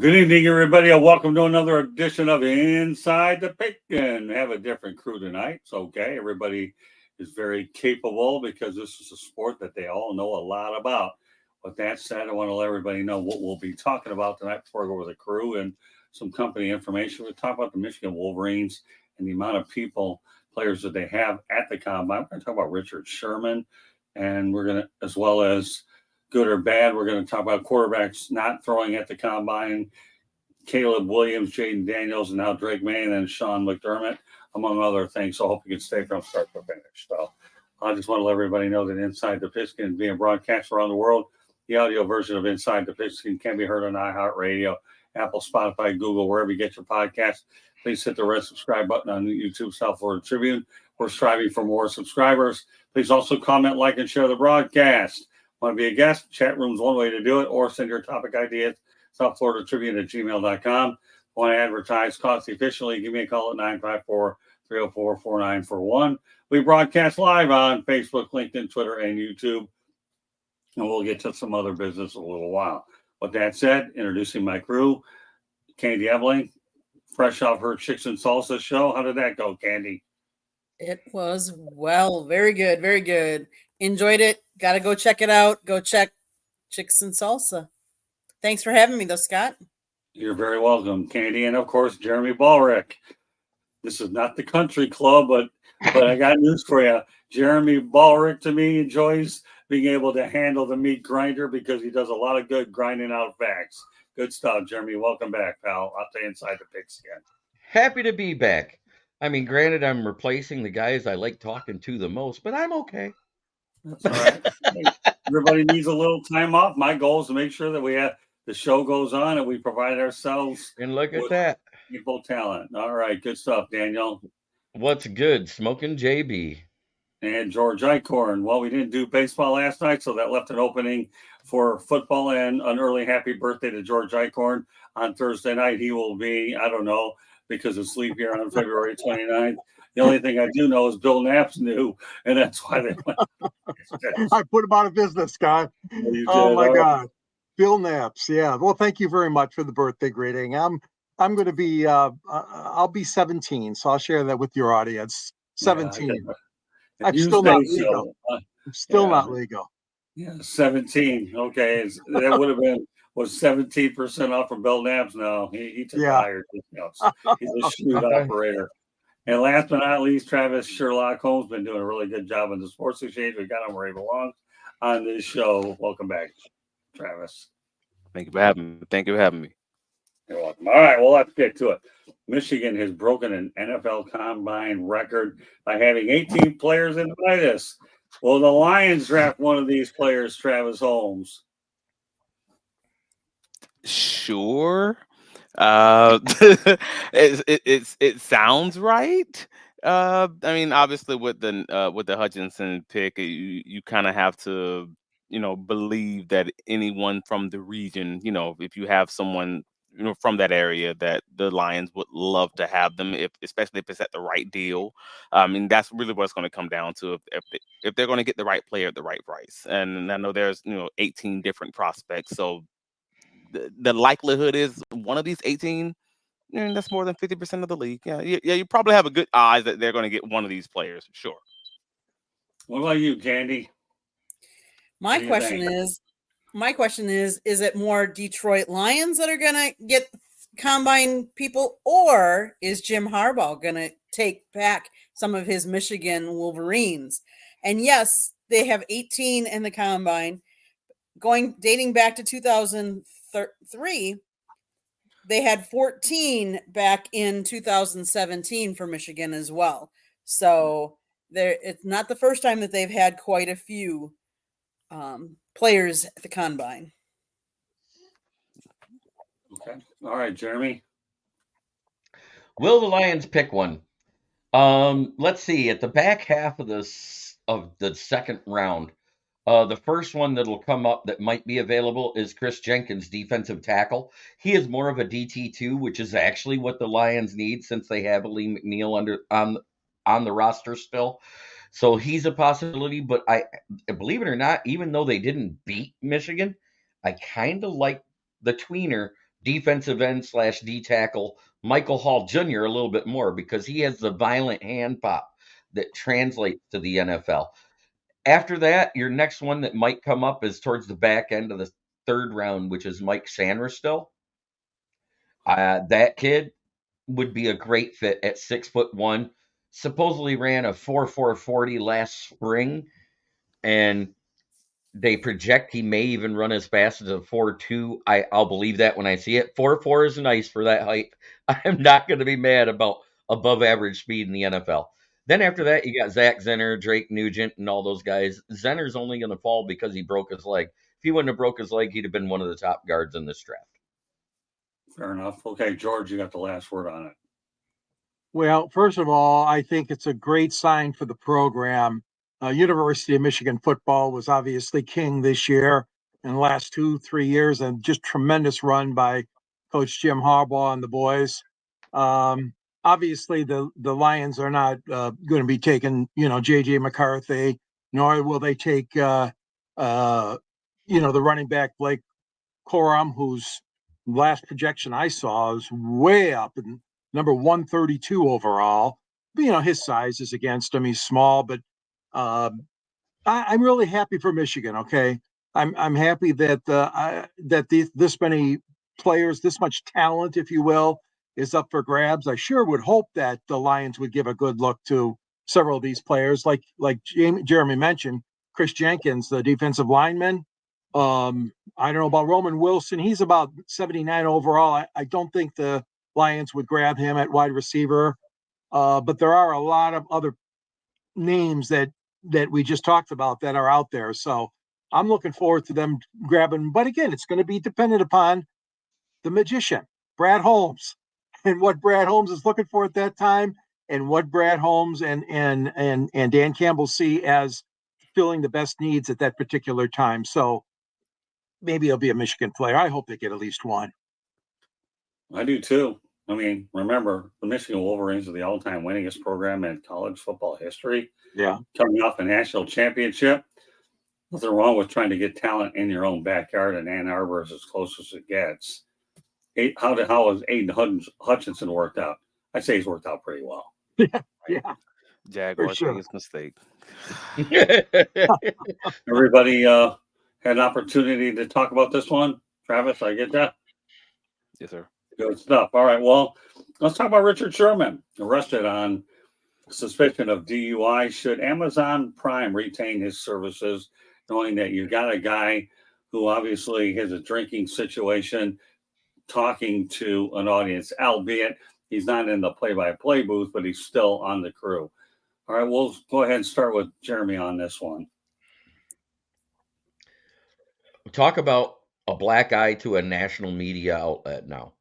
Good evening, everybody, and welcome to another edition of Inside the Pigskin. We have a different crew tonight. It's okay. Everybody is very capable because this is a sport that they all know a lot about. With that said, I want to let everybody know what we'll be talking about tonight before I go with the crew and some company information. We'll talk about the Michigan Wolverines and the amount of players that they have at the combine. We're going to talk about Richard Sherman, and we're going to, as well as good or bad, we're going to talk about quarterbacks not throwing at the combine. Caleb Williams, Jaden Daniels, and now Drake May, and Sean McDermott, among other things. So I hope you can stay from start to finish. So I just want to let everybody know that Inside the Pigskin is being broadcast around the world. The audio version of Inside the Pigskin can be heard on iHeartRadio, Apple, Spotify, Google, wherever you get your podcasts. Please hit the red subscribe button on YouTube, South Florida Tribune. We're striving for more subscribers. Please also comment, like, and share the broadcast. Want to be a guest? Chat room's one way to do it, or send your topic ideas. South Florida Tribune at gmail.com. Want to advertise cost efficiently? Give me a call at 954-304-4941. We broadcast live on Facebook, LinkedIn, Twitter, and YouTube. And we'll get to some other business in a little while. With that said, introducing my crew, Candy Ebeling, fresh off her Chicks and Salsa show. How did that go, Candy? It was very good, very good. Enjoyed it. Got to go check it out. Go check Chicks and Salsa. Thanks for having me, though, Scott. You're very welcome, Candy. And, of course, Jeremy Ballrick. This is not the country club, but I got news for you. Jeremy Ballrick, to me, enjoys being able to handle the meat grinder because he does a lot of good grinding out facts. Good stuff, Jeremy. Welcome back, pal. I'll stay Inside the Pigskin. Happy to be back. I mean, granted, I'm replacing the guys I like talking to the most, but I'm okay. That's all right. Everybody needs a little time off. My goal is to make sure that the show goes on and we provide ourselves. And look at that. People talent. All right. Good stuff, Daniel. What's good? Smoking JB. And George Eichhorn. Well, we didn't do baseball last night, so that left an opening for football, and an early happy birthday to George Eichhorn on Thursday night. He will be, I don't know, because of sleep here on February 29th. The only thing I do know is Bill Knapp's new, and that's why they went. I put him out of business, Scott. Oh, my God. Bill Knapp's, yeah. Well, thank you very much for the birthday greeting. I'm going to be, I'll be 17, so I'll share that with your audience. 17. Yeah, I'm still not legal. I'm still not legal. Yeah, 17. Okay, that would have been, was 17% off from Bill Knapp's now. He took higher discounts. He's a shrewd operator. And last but not least, Travis Sherlock Holmes been doing a really good job in the Sports Exchange. We got him where he belongs on this show. Welcome back, Travis. Thank you for having me. You're welcome. All right, well, let's get to it. Michigan has broken an NFL Combine record by having 18 players invite us. Will the Lions draft one of these players, Travis Holmes? Sure. It sounds right. I mean, obviously with the Hutchinson pick, you kind of have to, believe that anyone from the region, if you have someone, from that area, that the Lions would love to have them, especially if it's at the right deal. I mean, that's really what it's going to come down to, if they're going to get the right player at the right price. And I know there's 18 different prospects, so the likelihood is one of these 18, that's more than 50% of the league. Yeah, you probably have a good odds that they're going to get one of these players, sure. What about you, Candy? My question is, it more Detroit Lions that are going to get combine people, or is Jim Harbaugh going to take back some of his Michigan Wolverines? And yes, they have 18 in the combine. Dating back to 2003, they had 14 back in 2017 for Michigan as well. So it's not the first time that they've had quite a few players at the combine. Okay. All right, Jeremy. Will the Lions pick one? Let's see. At the back half of the second round, the first one that'll come up that might be available is Chris Jenkins, defensive tackle. He is more of a DT2, which is actually what the Lions need since they have Lee McNeil on the roster still. So he's a possibility, but I believe it or not, even though they didn't beat Michigan, I kind of like the tweener defensive end / D tackle Michael Hall Jr. a little bit more because he has the violent hand pop that translates to the NFL. After that, your next one that might come up is towards the back end of the 3rd round, which is Mike Sanderstill. That kid would be a great fit at 6'1". Supposedly ran a 4.40 last spring, and they project he may even run as fast as a 4.2. I'll believe that when I see it. 4.4 is nice for that height. I'm not going to be mad about above average speed in the NFL. Then after that, you got Zach Zenner, Drake Nugent, and all those guys. Zenner's only going to fall because he broke his leg. If he wouldn't have broke his leg, he'd have been one of the top guards in this draft. Fair enough. Okay, George, you got the last word on it. Well, first of all, I think it's a great sign for the program. University of Michigan football was obviously king this year in the last 2-3 years, and just tremendous run by Coach Jim Harbaugh and the boys. Obviously, the Lions are not going to be taking, J.J. McCarthy, nor will they take, the running back blakecorum, whose last projection I saw is way up and number 132 overall. But, his size is against him. He's small, but I'm really happy for Michigan. Okay, I'm happy that this many players, this much talent, if you will, is up for grabs. I sure would hope that the Lions would give a good look to several of these players, like Jeremy mentioned, Chris Jenkins, the defensive lineman. I don't know about Roman Wilson. He's about 79 overall. I don't think the Lions would grab him at wide receiver. But there are a lot of other names that we just talked about that are out there. So I'm looking forward to them grabbing. But again, it's going to be dependent upon the magician, Bradholmes, and what Bradholmes is looking for at that time, and what Bradholmes and Dan Campbell see as filling the best needs at that particular time. So maybe it'll be a Michigan player. I hope they get at least one. I do too. I mean, remember, the Michigan Wolverines are the all-time winningest program in college football history. Yeah. Coming off a national championship. Nothing wrong with trying to get talent in your own backyard, and Ann Arbor is as close as it gets. How has Aiden Hutchinson worked out? I'd say he's worked out pretty well. Yeah. Jaguars' sure. biggest mistake. Everybody had an opportunity to talk about this one. Travis, I get that? Yes, sir. Good stuff. All right, well, let's talk about Richard Sherman, arrested on suspicion of DUI. Should Amazon Prime retain his services, knowing that you got a guy who obviously has a drinking situation talking to an audience, albeit he's not in the play-by-play booth, but he's still on the crew? All right, we'll go ahead and start with Jeremy on this one. Talk about a black eye to a national media outlet now.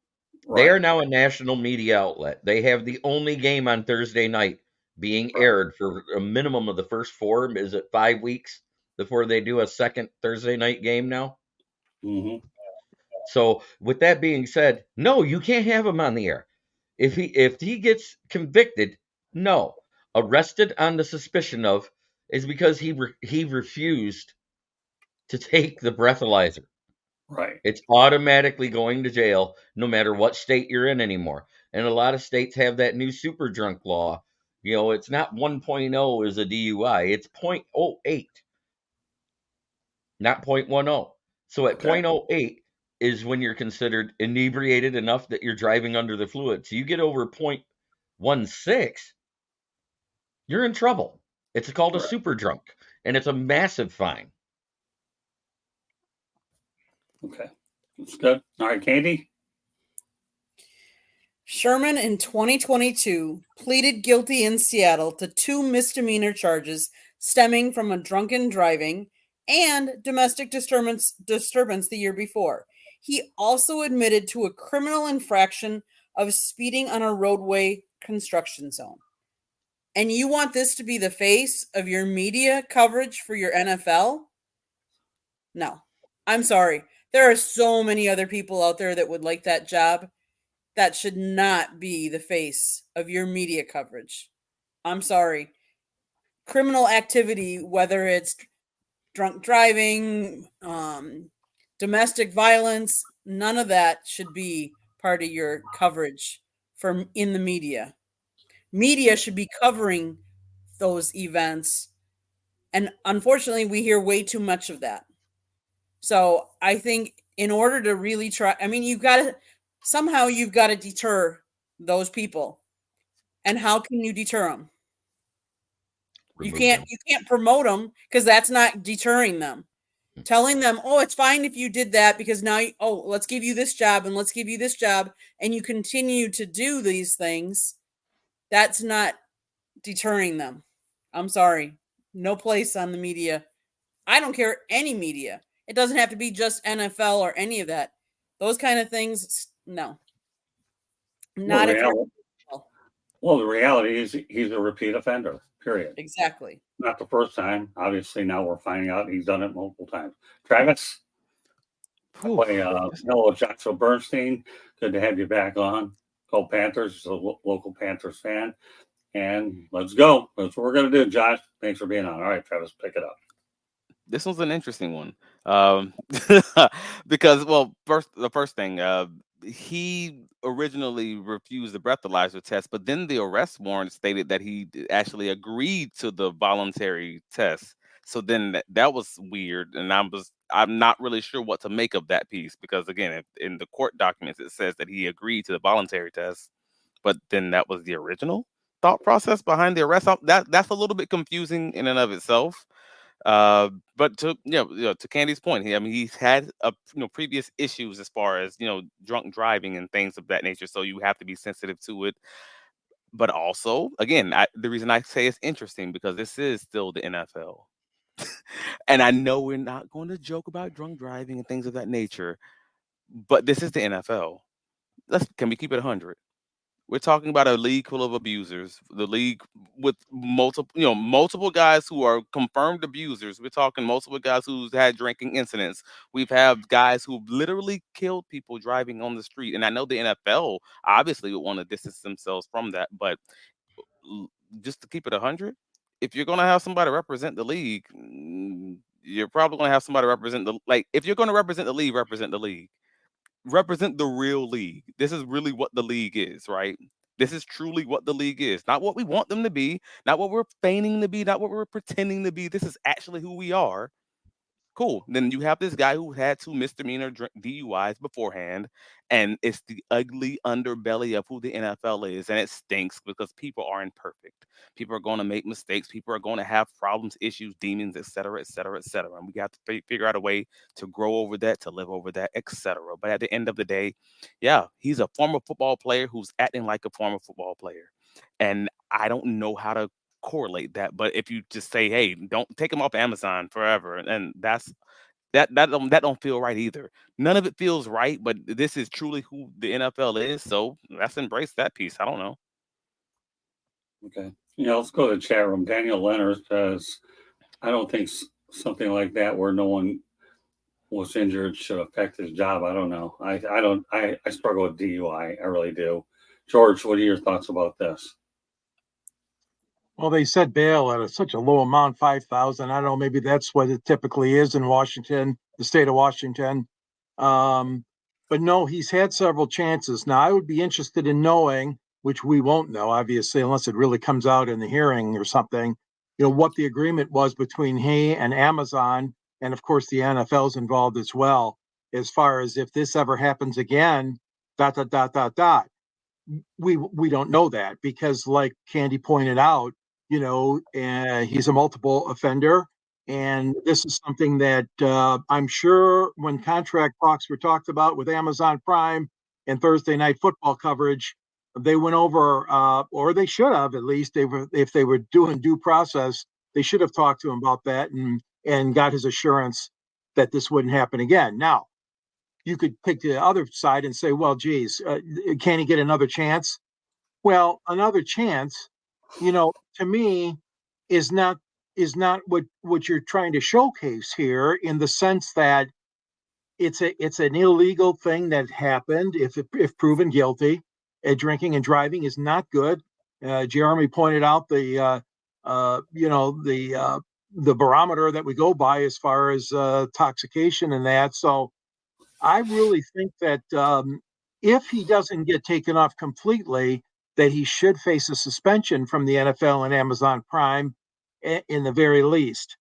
Right. They are now a national media outlet. They have the only game on Thursday night being aired for a minimum of the first 4. Is it 5 weeks before they do a second Thursday night game now? Mm-hmm. So with that being said, no, you can't have him on the air. If he gets convicted, no, arrested on the suspicion of, is because he refused to take the breathalyzer. Right. It's automatically going to jail no matter what state you're in anymore. And a lot of states have that new super drunk law. It's not 1.0 is a DUI. It's 0.08, not 0.10. So at 0.08 is when you're considered inebriated enough that you're driving under the fluid. So you get over 0.16, you're in trouble. It's called a super drunk, and it's a massive fine. Okay. That's good. All right, Candy. Sherman in 2022 pleaded guilty in Seattle to 2 misdemeanor charges stemming from a drunken driving and domestic disturbance the year before. He also admitted to a criminal infraction of speeding on a roadway construction zone. And you want this to be the face of your media coverage for your NFL? No, I'm sorry. There are so many other people out there that would like that job. That should not be the face of your media coverage. I'm sorry. Criminal activity, whether it's drunk driving, domestic violence, none of that should be part of your coverage from in the media. Media should be covering those events. And unfortunately, we hear way too much of that. So I think in order to really try, I mean, you've got to deter those people. And how can you deter them? You can't promote them because that's not deterring them. Telling them, oh, it's fine if you did that because now, let's give you this job and let's give you this job. And you continue to do these things. That's not deterring them. I'm sorry. No place on the media. I don't care any media. It doesn't have to be just NFL or any of that. Those kind of things, no. Not if you're. Well, the reality is he's a repeat offender, period. Exactly. Not the first time. Obviously, now we're finding out he's done it multiple times. Travis? Hello, Joshua Bernstein. Good to have you back on. Go Panthers, a local Panthers fan. And let's go. That's what we're going to do, Josh. Thanks for being on. All right, Travis, pick it up. This was an interesting one. Because, the first thing, he originally refused the breathalyzer test, but then the arrest warrant stated that he actually agreed to the voluntary test. So then that was weird, and I'm not really sure what to make of that piece because, again, in the court documents it says that he agreed to the voluntary test, but then that was the original thought process behind the arrest. That's a little bit confusing in and of itself. But to Candy's point, he's had previous issues as far as drunk driving and things of that nature, so you have to be sensitive to it. But also, again, the reason I say it's interesting because this is still the NFL, and I know we're not going to joke about drunk driving and things of that nature, but this is the NFL. Can we keep it 100? We're talking about a league full of abusers, the league with multiple guys who are confirmed abusers. We're talking multiple guys who's had drinking incidents. We've had guys who literally killed people driving on the street. And I know the NFL obviously would want to distance themselves from that, but just to keep it 100, if you're going to have somebody represent the league, you're probably going to have somebody represent if you're going to represent the league, represent the league. Represent the real league. This is really what the league is, right? This is truly what the league is. Not what we want them to be, not what we're feigning to be, not what we're pretending to be. This is actually who we are. Cool. Then you have this guy who had 2 misdemeanor DUIs beforehand, and it's the ugly underbelly of who the NFL is, and it stinks because people are imperfect. People are going to make mistakes. People are going to have problems, issues, demons, et cetera, et cetera, et cetera. And we have to figure out a way to grow over that, to live over that, et cetera. But at the end of the day, he's a former football player who's acting like a former football player. And I don't know how to correlate that, but if you just say, hey, don't take them off Amazon forever, and that don't feel right either. None of it feels right, but this is truly who the NFL is, so let's embrace that piece. I don't know. Okay, let's go to the chat room. Daniel Leonard says, I don't think something like that where no one was injured should affect his job. I don't know. I struggle with DUI. I really do. George, what are your thoughts about this? Well, they said bail at such a low amount, $5,000. I don't know, maybe that's what it typically is in Washington, the state of Washington. But no, he's had several chances. Now, I would be interested in knowing, which we won't know, obviously, unless it really comes out in the hearing or something, what the agreement was between he and Amazon. And of course, the NFL's involved as well, as far as if this ever happens again, ... We don't know that because, like Candy pointed out, he's a multiple offender. And this is something that I'm sure when contract talks were talked about with Amazon Prime and Thursday Night Football coverage, they went over, or they should have at least, if they were doing due process, they should have talked to him about that and got his assurance that this wouldn't happen again. Now, you could pick the other side and say, well, geez, can he get another chance? Well, another chance, to me, is not what you're trying to showcase here, in the sense that it's an illegal thing that happened. If proven guilty, drinking and driving is not good. Jeremy pointed out the barometer that we go by as far as intoxication and that. So I really think that if he doesn't get taken off completely, that he should face a suspension from the NFL and Amazon Prime in the very least.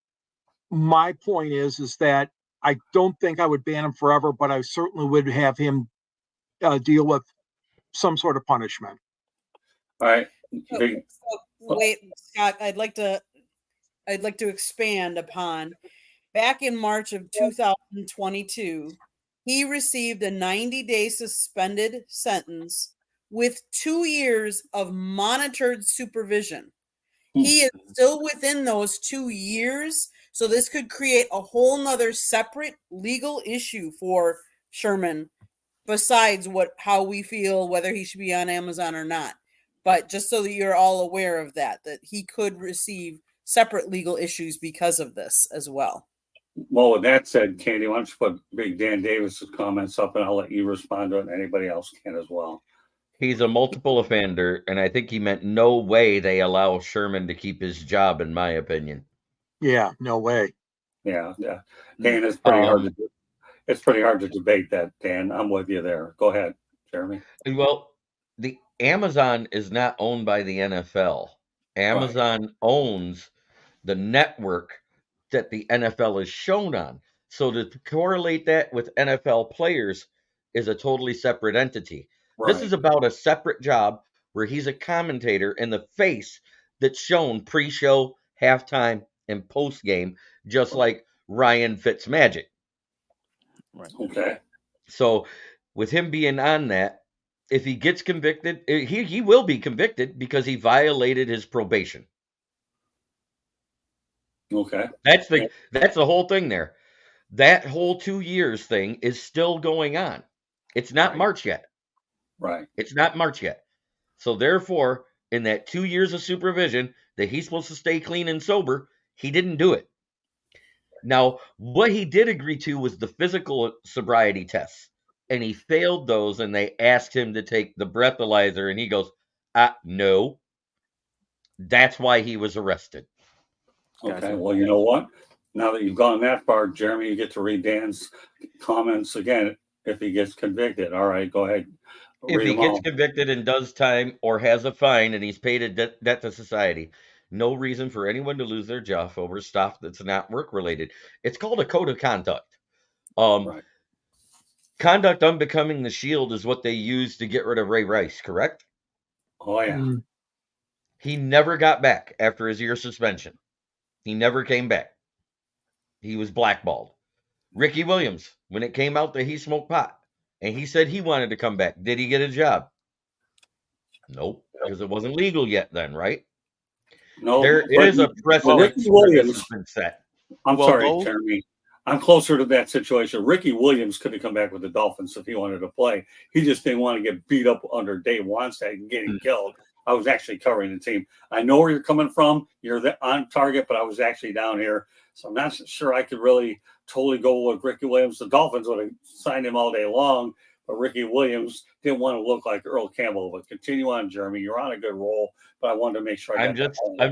My point is that I don't think I would ban him forever, but I certainly would have him deal with some sort of punishment. All right. Wait, Scott, I'd like to expand upon. Back in March of 2022, he received a 90-day suspended sentence with 2 years of monitored supervision. He is still within those 2 years, so this could create a whole nother separate legal issue for Sherman, besides how we feel whether he should be on Amazon or not. But just so that you're all aware of that he could receive separate legal issues because of this as well. Well, with that said, Candy, why don't you put Big Dan Davis's comments up, and I'll let you respond to it, and anybody else can as well. He's a multiple offender, and I think he meant no way they allow Sherman to keep his job, in my opinion. Yeah, no way. Yeah. Dan, it's pretty hard to do. It's pretty hard to debate that, Dan. I'm with you there. Go ahead, Jeremy. Well, the Amazon is not owned by the NFL. Amazon owns the network that the NFL is shown on. So to correlate that with NFL players is a totally separate entity. Right. This is about a separate job where he's a commentator in the face that's shown pre-show, halftime, and post-game, just like Ryan Fitzmagic. Right. Okay. So with him being on that, if he gets convicted, he will be convicted because he violated his probation. Okay. That's the whole thing there. That whole 2 years thing is still going on. It's not March yet. Right. It's not March yet. So therefore, in that 2 years of supervision that he's supposed to stay clean and sober, he didn't do it. Now, what he did agree to was the physical sobriety tests, and he failed those, and they asked him to take the breathalyzer, and he goes, no. That's why he was arrested. Okay, well, you know what? Now that you've gone that far, Jeremy, you get to read Dan's comments again if he gets convicted. All right, go ahead. If he gets convicted and does time or has a fine and he's paid a debt to society, no reason for anyone to lose their job over stuff that's not work-related. It's called a code of conduct. Conduct unbecoming the shield is what they used to get rid of Ray Rice, correct? Oh, yeah. He never got back after his year suspension. He never came back. He was blackballed. Ricky Williams, when it came out that he smoked pot, and he said he wanted to come back, did he get a job? Nope, because it wasn't legal yet then, right? No. There is a precedent where this has been set. I'm sorry, Jeremy. I'm closer to that situation. Ricky Williams could have come back with the Dolphins if he wanted to play. He just didn't want to get beat up under Dave Wannstedt and getting killed. I was actually covering the team. I know where you're coming from. You're on target, but I was actually down here. So I'm not sure I could really totally go with Ricky Williams. The Dolphins would have signed him all day long, but Ricky Williams didn't want to look like Earl Campbell. But continue on, Jeremy. You're on a good roll, but I wanted to make sure I'm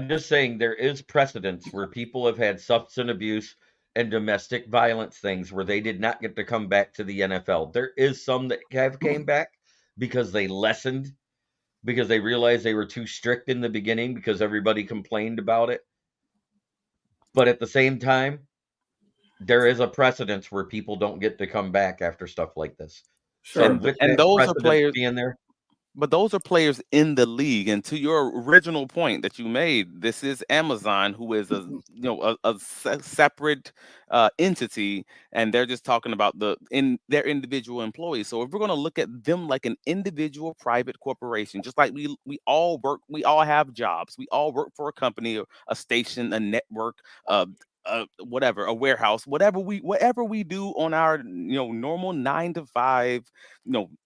just saying there is precedence where people have had substance abuse and domestic violence things where they did not get to come back to the NFL. There is some that have came back because they lessened, because they realized they were too strict in the beginning because everybody complained about it. But at the same time, there is a precedence where people don't get to come back after stuff like this. Sure. And those are players being there. But those are players in the league. And to your original point that you made, this is Amazon, who is a separate entity, and they're just talking about their individual employees. So if we're going to look at them like an individual private corporation, just like we all work, we all have jobs, we all work for a company, a station, a network, whatever, a warehouse, whatever we do on our normal 9 to 5,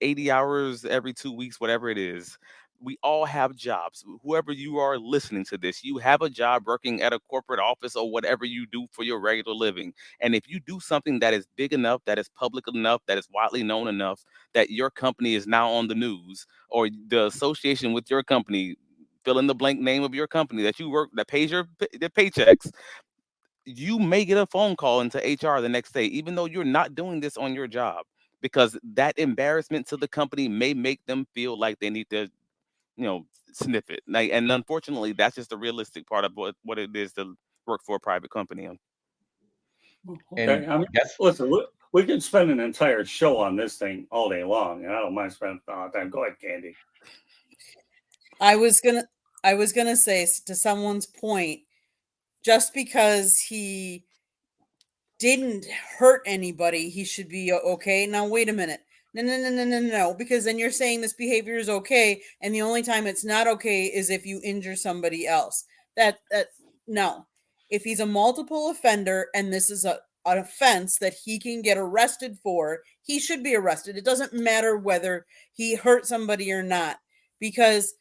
80 hours every 2 weeks, whatever it is, we all have jobs. Whoever you are listening to this, you have a job working at a corporate office or whatever you do for your regular living. And if you do something that is big enough, that is public enough, that is widely known enough, that your company is now on the news, or the association with your company, fill in the blank name of your company that you work, that pays your paychecks, you may get a phone call into HR the next day, even though you're not doing this on your job. because that embarrassment to the company may make them feel like they need to, sniff it. Like, and unfortunately, that's just the realistic part of what it is to work for a private company. Okay, I mean, listen, we can spend an entire show on this thing all day long, and I don't mind spending a lot of time. Go ahead, Candy. I was gonna say, to someone's point, just because he didn't hurt anybody, he should be okay. Now, wait a minute. No, because then you're saying this behavior is okay, and the only time it's not okay is if you injure somebody else. No. If he's a multiple offender and this is an offense that he can get arrested for, he should be arrested. It doesn't matter whether he hurt somebody or not, because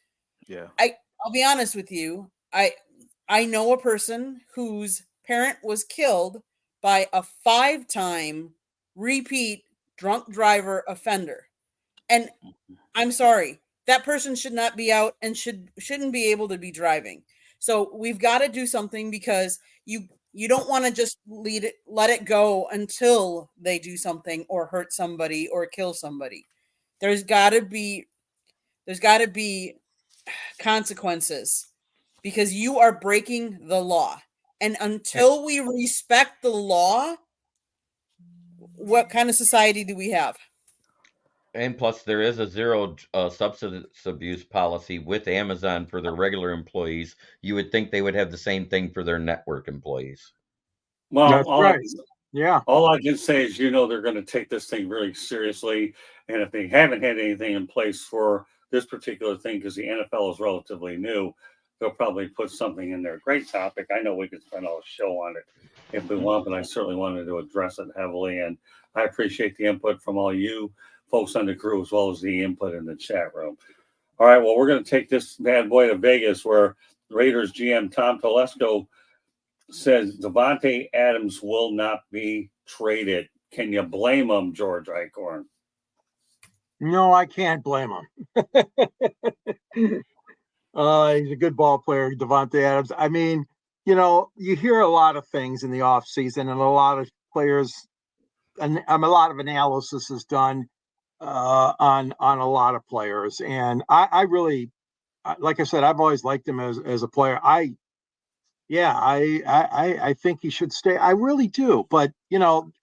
I'll be honest with you. I know a person whose parent was killed by a 5-time repeat drunk driver offender. And I'm sorry, that person should not be out and shouldn't be able to be driving. So we've got to do something, because you don't want to just let it go until they do something or hurt somebody or kill somebody. There's got to be consequences, because you are breaking the law. And until we respect the law, what kind of society do we have? And plus, there is a zero substance abuse policy with Amazon for their regular employees. You would think they would have the same thing for their network employees. Well, That's right. Yeah. All I can say is, they're going to take this thing very seriously. And if they haven't had anything in place for this particular thing, because the NFL is relatively new, they'll probably put something in there. Great topic. I know we could spend all show on it if we want, but I certainly wanted to address it heavily. And I appreciate the input from all you folks on the crew, as well as the input in the chat room. All right, well, we're going to take this bad boy to Vegas, where Raiders GM Tom Telesco says Devanteadams will not be traded. Can you blame him, George Eichhorn? No, I can't blame him. He's a good ball player, Devanteadams. I mean, you hear a lot of things in the offseason, and a lot of players, and a lot of analysis is done on a lot of players. And I really, like I said, I've always liked him as a player. I think he should stay. I really do. But,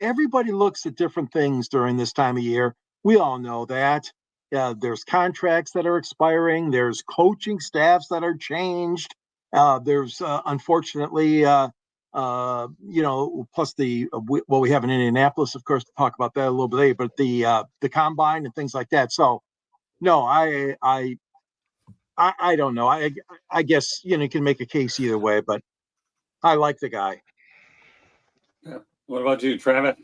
everybody looks at different things during this time of year. We all know that. There's contracts that are expiring. There's coaching staffs that are changed. There's unfortunately, plus we have in Indianapolis, of course, to talk about that a little bit later, but the combine and things like that. So, no, I don't know. I guess, you can make a case either way, but I like the guy. Yeah. What about you, Travis?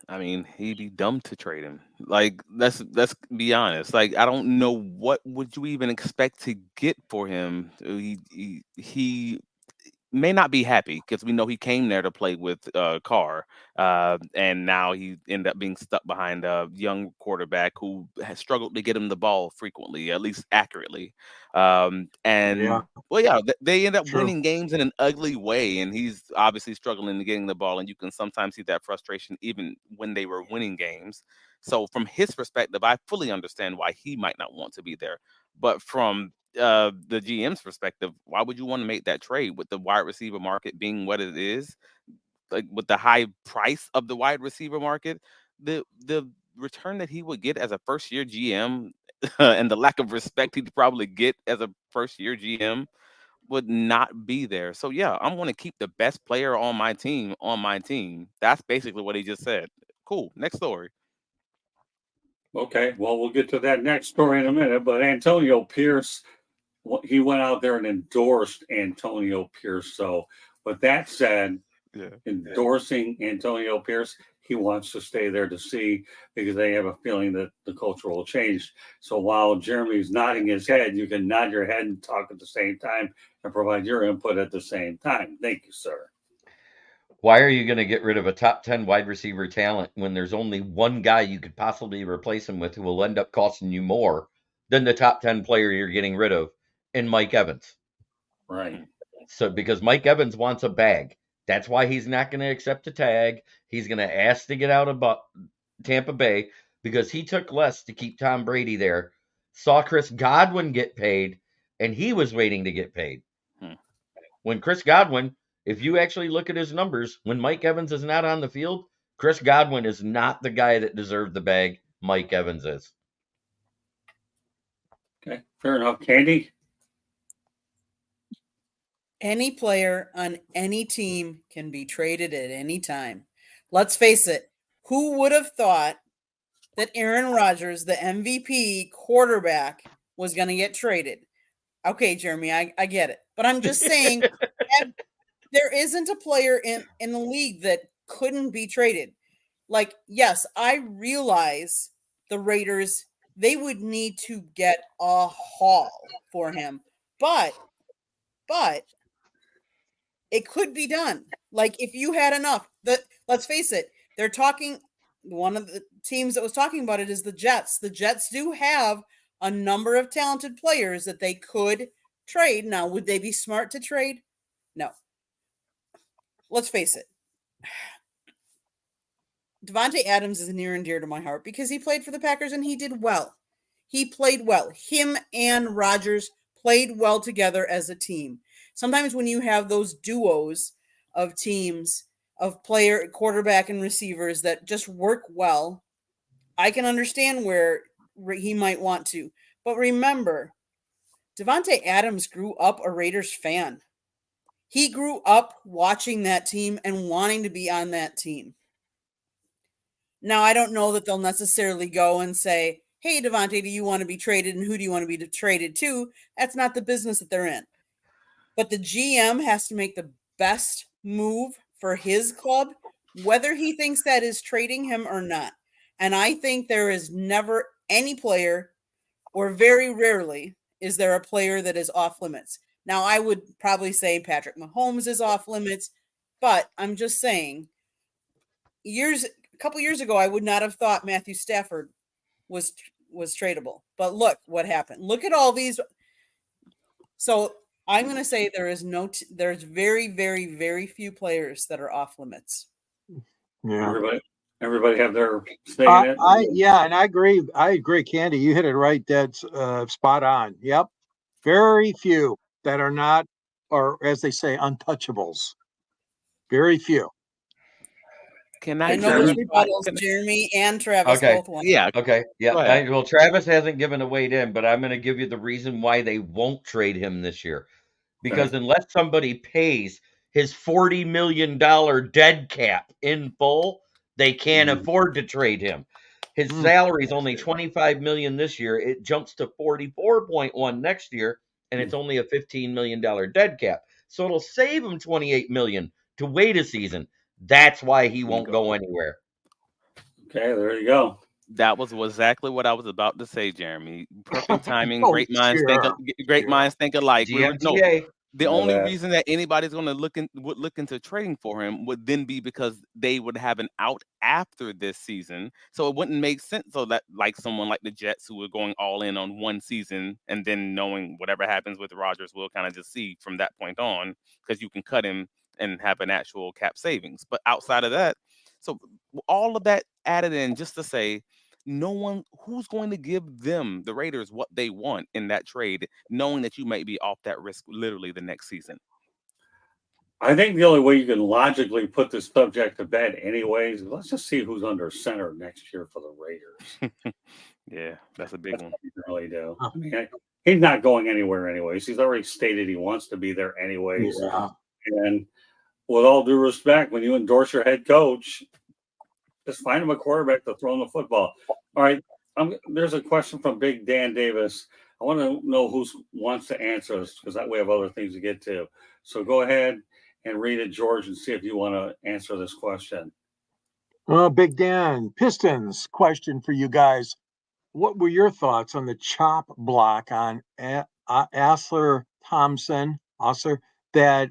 I mean, he'd be dumb to trade him. Like, let's be honest. Like, I don't know what would you even expect to get for him. He may not be happy, because we know he came there to play with Carr, and now he ended up being stuck behind a young quarterback who has struggled to get him the ball frequently, at least accurately. They end up winning games in an ugly way, and he's obviously struggling to getting the ball, and you can sometimes see that frustration even when they were winning games. So from his perspective, I fully understand why he might not want to be there. But from the GM's perspective, why would you want to make that trade with the wide receiver market being what it is? Like, with the high price of the wide receiver market, the return that he would get as a first year GM and the lack of respect he'd probably get as a first year GM would not be there. So yeah, I'm going to keep the best player on my team. That's basically what he just said. Cool. Next story. Okay, well, we'll get to that next story in a minute, but Antoniopierce, he went out there and endorsed Antoniopierce. So with that said, endorsing Antoniopierce, he wants to stay there to see, because they have a feeling that the culture will change. So while Jeremy's nodding his head, you can nod your head and talk at the same time and provide your input at the same time. Thank you, sir. Why are you going to get rid of a top 10 wide receiver talent when there's only one guy you could possibly replace him with who will end up costing you more than the top 10 player you're getting rid of, in Mike Evans? Right. So because Mike Evans wants a bag. That's why he's not going to accept a tag. He's going to ask to get out of Tampa Bay because he took less to keep Tom Brady there, saw Chris Godwin get paid, and he was waiting to get paid. When Chris Godwin, if you actually look at his numbers, when Mike Evans is not on the field, Chris Godwin is not the guy that deserved the bag. Mike Evans is. Okay, fair enough. Candy? Any player on any team can be traded at any time. Let's face it. Who would have thought that Aaron Rodgers, the MVP quarterback, was going to get traded? Okay, Jeremy, I get it. But I'm just saying there isn't a player in the league that couldn't be traded. Like, yes, I realize the Raiders, they would need to get a haul for him. But it could be done. Like, if you had enough, let's face it, they're talking, one of the teams that was talking about it is the Jets. The Jets do have a number of talented players that they could trade. Now, would they be smart to trade? No. Let's face it. Devanteadams is near and dear to my heart because he played for the Packers and he did well. He played well. Him and Rodgers played well together as a team. Sometimes when you have those duos of teams of player, quarterback, and receivers that just work well, I can understand where he might want to. But remember, Devanteadams grew up a Raiders fan. He grew up watching that team and wanting to be on that team. Now, I don't know that they'll necessarily go and say, hey, Devontae, do you want to be traded and who do you want to be traded to? That's not the business that they're in. But the GM has to make the best move for his club, whether he thinks that is trading him or not. And I think there is never any player, or very rarely, is there a player that is off limits. Now, I would probably say Patrick Mahomes is off limits, but I'm just saying, a couple years ago, I would not have thought Matthew Stafford was tradable. But look what happened. Look at all these. So I'm going to say there's very, very, very few players that are off limits. Yeah. Everybody have their say in it. And I agree. I agree, Candy. You hit it right, dead spot on. Yep. Very few that are not, or as they say, untouchables. Very few. I know there's rebuttals, Jeremy and Travis both want. Yeah. Okay. Yeah. Well, Travis hasn't given a weight in, but I'm going to give you the reason why they won't trade him this year. Because unless somebody pays his $40 million dead cap in full, they can't afford to trade him. His salary is only $25 million this year. It jumps to $44.1 next year, and it's only a $15 million dead cap. So it'll save him $28 million to wait a season. That's why he won't go anywhere. Okay, there you go. That was exactly what I was about to say, Jeremy. Perfect timing. Great minds think alike. The only reason that anybody's going to look into trading for him would then be because they would have an out after this season. So it wouldn't make sense. So that, like someone like the Jets, who were going all in on one season and then knowing whatever happens with Rodgers, we'll kind of just see from that point on, because you can cut him and have an actual cap savings. But outside of that, so all of that added in just to say, no one who's going to give them, the Raiders, what they want in that trade, knowing that you might be off that risk literally the next season. I think the only way you can logically put this subject to bed anyways, let's just see who's under center next year for the Raiders. Yeah, that's a big one. You really do. I mean, he's not going anywhere anyways. He's already stated he wants to be there anyways. Yeah. And with all due respect, when you endorse your head coach, just find him a quarterback to throw him the football. All right. There's a question from Big Dan Davis. I want to know who wants to answer this, because that way we have other things to get to. So go ahead and read it, George, and see if you want to answer this question. Big Dan, Pistons question for you guys. What were your thoughts on the chop block on Asler Thompson that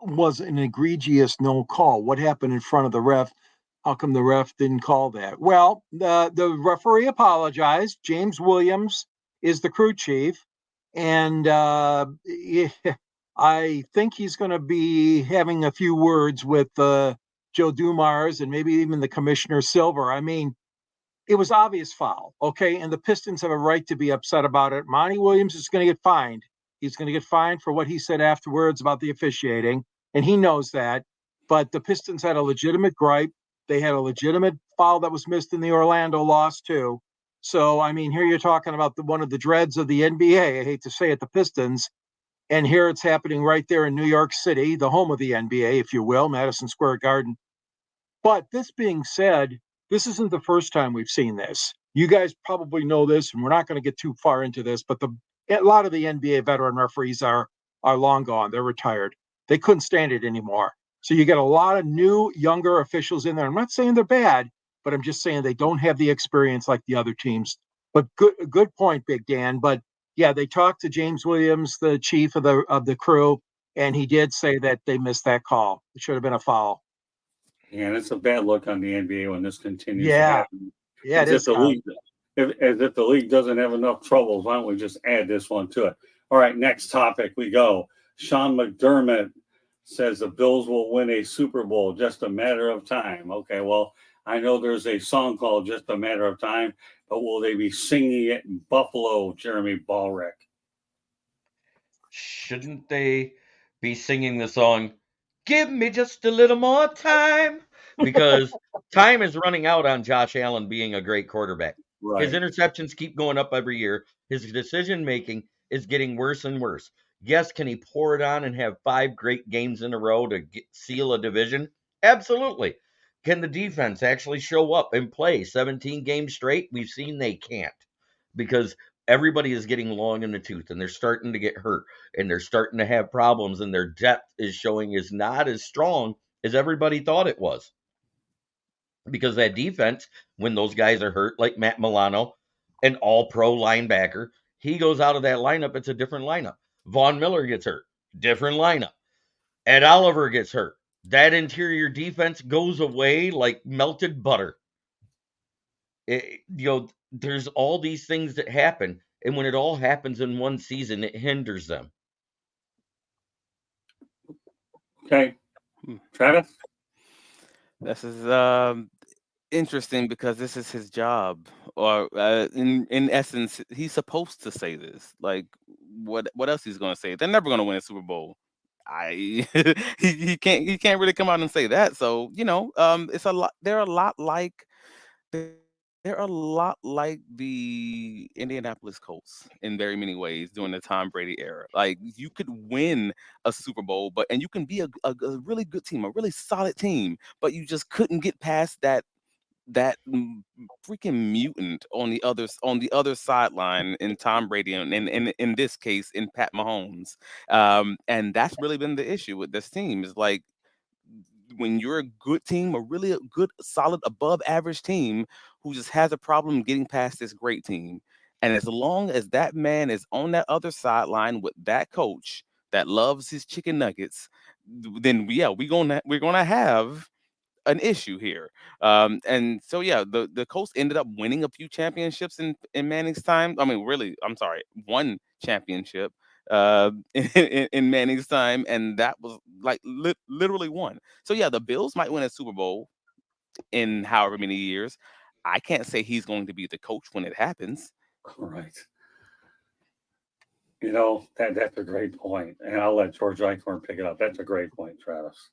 was an egregious no call? What happened in front of the ref? How come the ref didn't call that? Well, the referee apologized. James Williams is the crew chief, and I think he's going to be having a few words with Joe Dumars and maybe even the commissioner Silver. I mean, it was obvious foul, okay? And the Pistons have a right to be upset about it. Monty Williams is going to get fined. He's going to get fined for what he said afterwards about the officiating, and he knows that. But the Pistons had a legitimate gripe. They had a legitimate foul that was missed in the Orlando loss, too. So, I mean, here you're talking about one of the dreads of the NBA. I hate to say it, the Pistons. And here it's happening right there in New York City, the home of the NBA, if you will, Madison Square Garden. But this being said, this isn't the first time we've seen this. You guys probably know this, and we're not going to get too far into this, but a lot of the NBA veteran referees are long gone. They're retired. They couldn't stand it anymore. So you get a lot of new, younger officials in there. I'm not saying they're bad, but I'm just saying they don't have the experience like the other teams. But good point, Big Dan. But yeah, they talked to James Williams, the chief of the crew, and he did say that they missed that call. It should have been a foul. Yeah, and it's a bad look on the NBA when this continues to Yeah. happen. Yeah, it is. As if the league doesn't have enough troubles, why don't we just add this one to it? All right, next topic we go. Sean McDermott says the Bills will win a Super Bowl, just a matter of time. Okay, well, I know there's a song called Just a Matter of Time, but will they be singing it in Buffalo, Jeremy Ballrick? Shouldn't they be singing the song, Give Me Just a Little More Time? Because time is running out on Josh Allen being a great quarterback. Right. His interceptions keep going up every year. His decision-making is getting worse and worse. Yes, can he pour it on and have 5 great games in a row to seal a division? Absolutely. Can the defense actually show up and play 17 games straight? We've seen they can't, because everybody is getting long in the tooth and they're starting to get hurt and they're starting to have problems, and their depth is showing is not as strong as everybody thought it was. Because that defense, when those guys are hurt, like Matt Milano, an all-pro linebacker, he goes out of that lineup, it's a different lineup. Von Miller gets hurt, different lineup. Ed Oliver gets hurt. That interior defense goes away like melted butter. There's all these things that happen, and when it all happens in one season, it hinders them. Okay. Travis? This is interesting because this is his job, or in essence, he's supposed to say this. Like, what else he's going to say? They're never going to win a Super Bowl. he can't really come out and say that. So it's a lot. They're a lot like the Indianapolis Colts in very many ways during the Tom Brady era. Like, you could win a Super Bowl, and you can be a really good team, a really solid team, but you just couldn't get past that freaking mutant on the other sideline in Tom Brady, and in this case in Pat Mahomes. And that's really been the issue with this team, is like, when you're a good team, a really good, solid, above average team who just has a problem getting past this great team. And as long as that man is on that other sideline with that coach that loves his chicken nuggets, then we're gonna have an issue here. And so the Colts ended up winning a few championships in Manning's time. I mean, really, I'm sorry, one championship in Manning's time, and that was like literally one. So the Bills might win a Super Bowl in however many years. I can't say he's going to be the coach when it happens. Right. That's a great point, and I'll let George Eichhorn pick it up. That's a great point, Travis.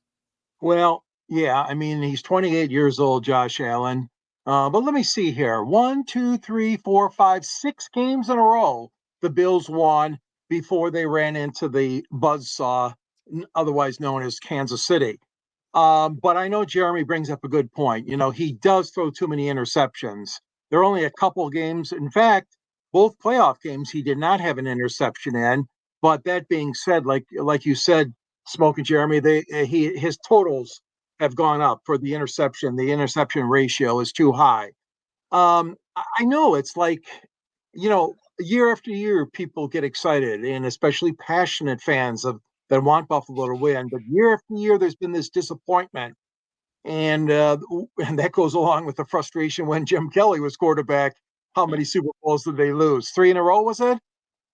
Well, yeah, I mean, he's 28 years old, Josh Allen. But let me see here. 1, 2, 3, 4, 5, 6 games in a row the Bills won before they ran into the buzzsaw, otherwise known as Kansas City. But I know Jeremy brings up a good point. He does throw too many interceptions. There are only a couple of games. In fact, both playoff games, he did not have an interception in. But that being said, like you said, Smoking Jeremy, his totals have gone up for the interception. The interception ratio is too high. I know it's like, year after year, people get excited, and especially passionate fans that want Buffalo to win. But year after year, there's been this disappointment. And that goes along with the frustration when Jim Kelly was quarterback. How many Super Bowls did they lose? 3 in a row, was it?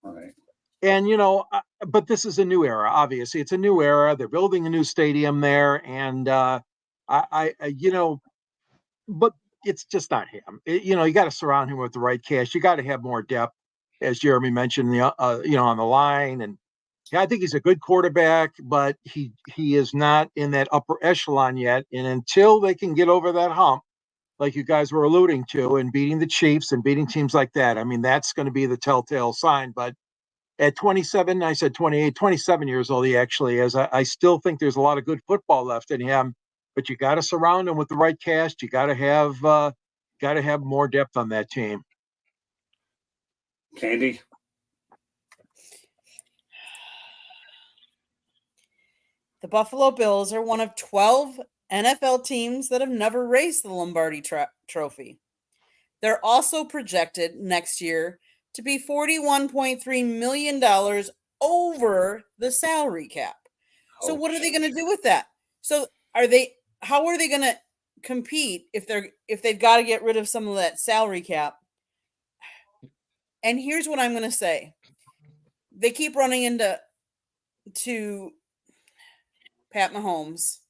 All right. And, but this is a new era, obviously. It's a new era. They're building a new stadium there. And But it's just not him. You got to surround him with the right cast. You got to have more depth, as Jeremy mentioned, on the line. And I think he's a good quarterback, but he is not in that upper echelon yet. And until they can get over that hump, like you guys were alluding to, and beating the Chiefs and beating teams like that, I mean, that's going to be the telltale sign. But at 27, I said 28, 27 years old, he actually is. I still think there's a lot of good football left in him, but you got to surround him with the right cast. You got to have more depth on that team. Candy? The Buffalo Bills are one of 12 NFL teams that have never raised the Lombardi Trophy. They're also projected next year to be $41.3 million over the salary cap. So what are they going to do with that? So how are they going to compete if they've got to get rid of some of that salary cap? And here's what I'm going to say. They keep running into Pat Mahomes.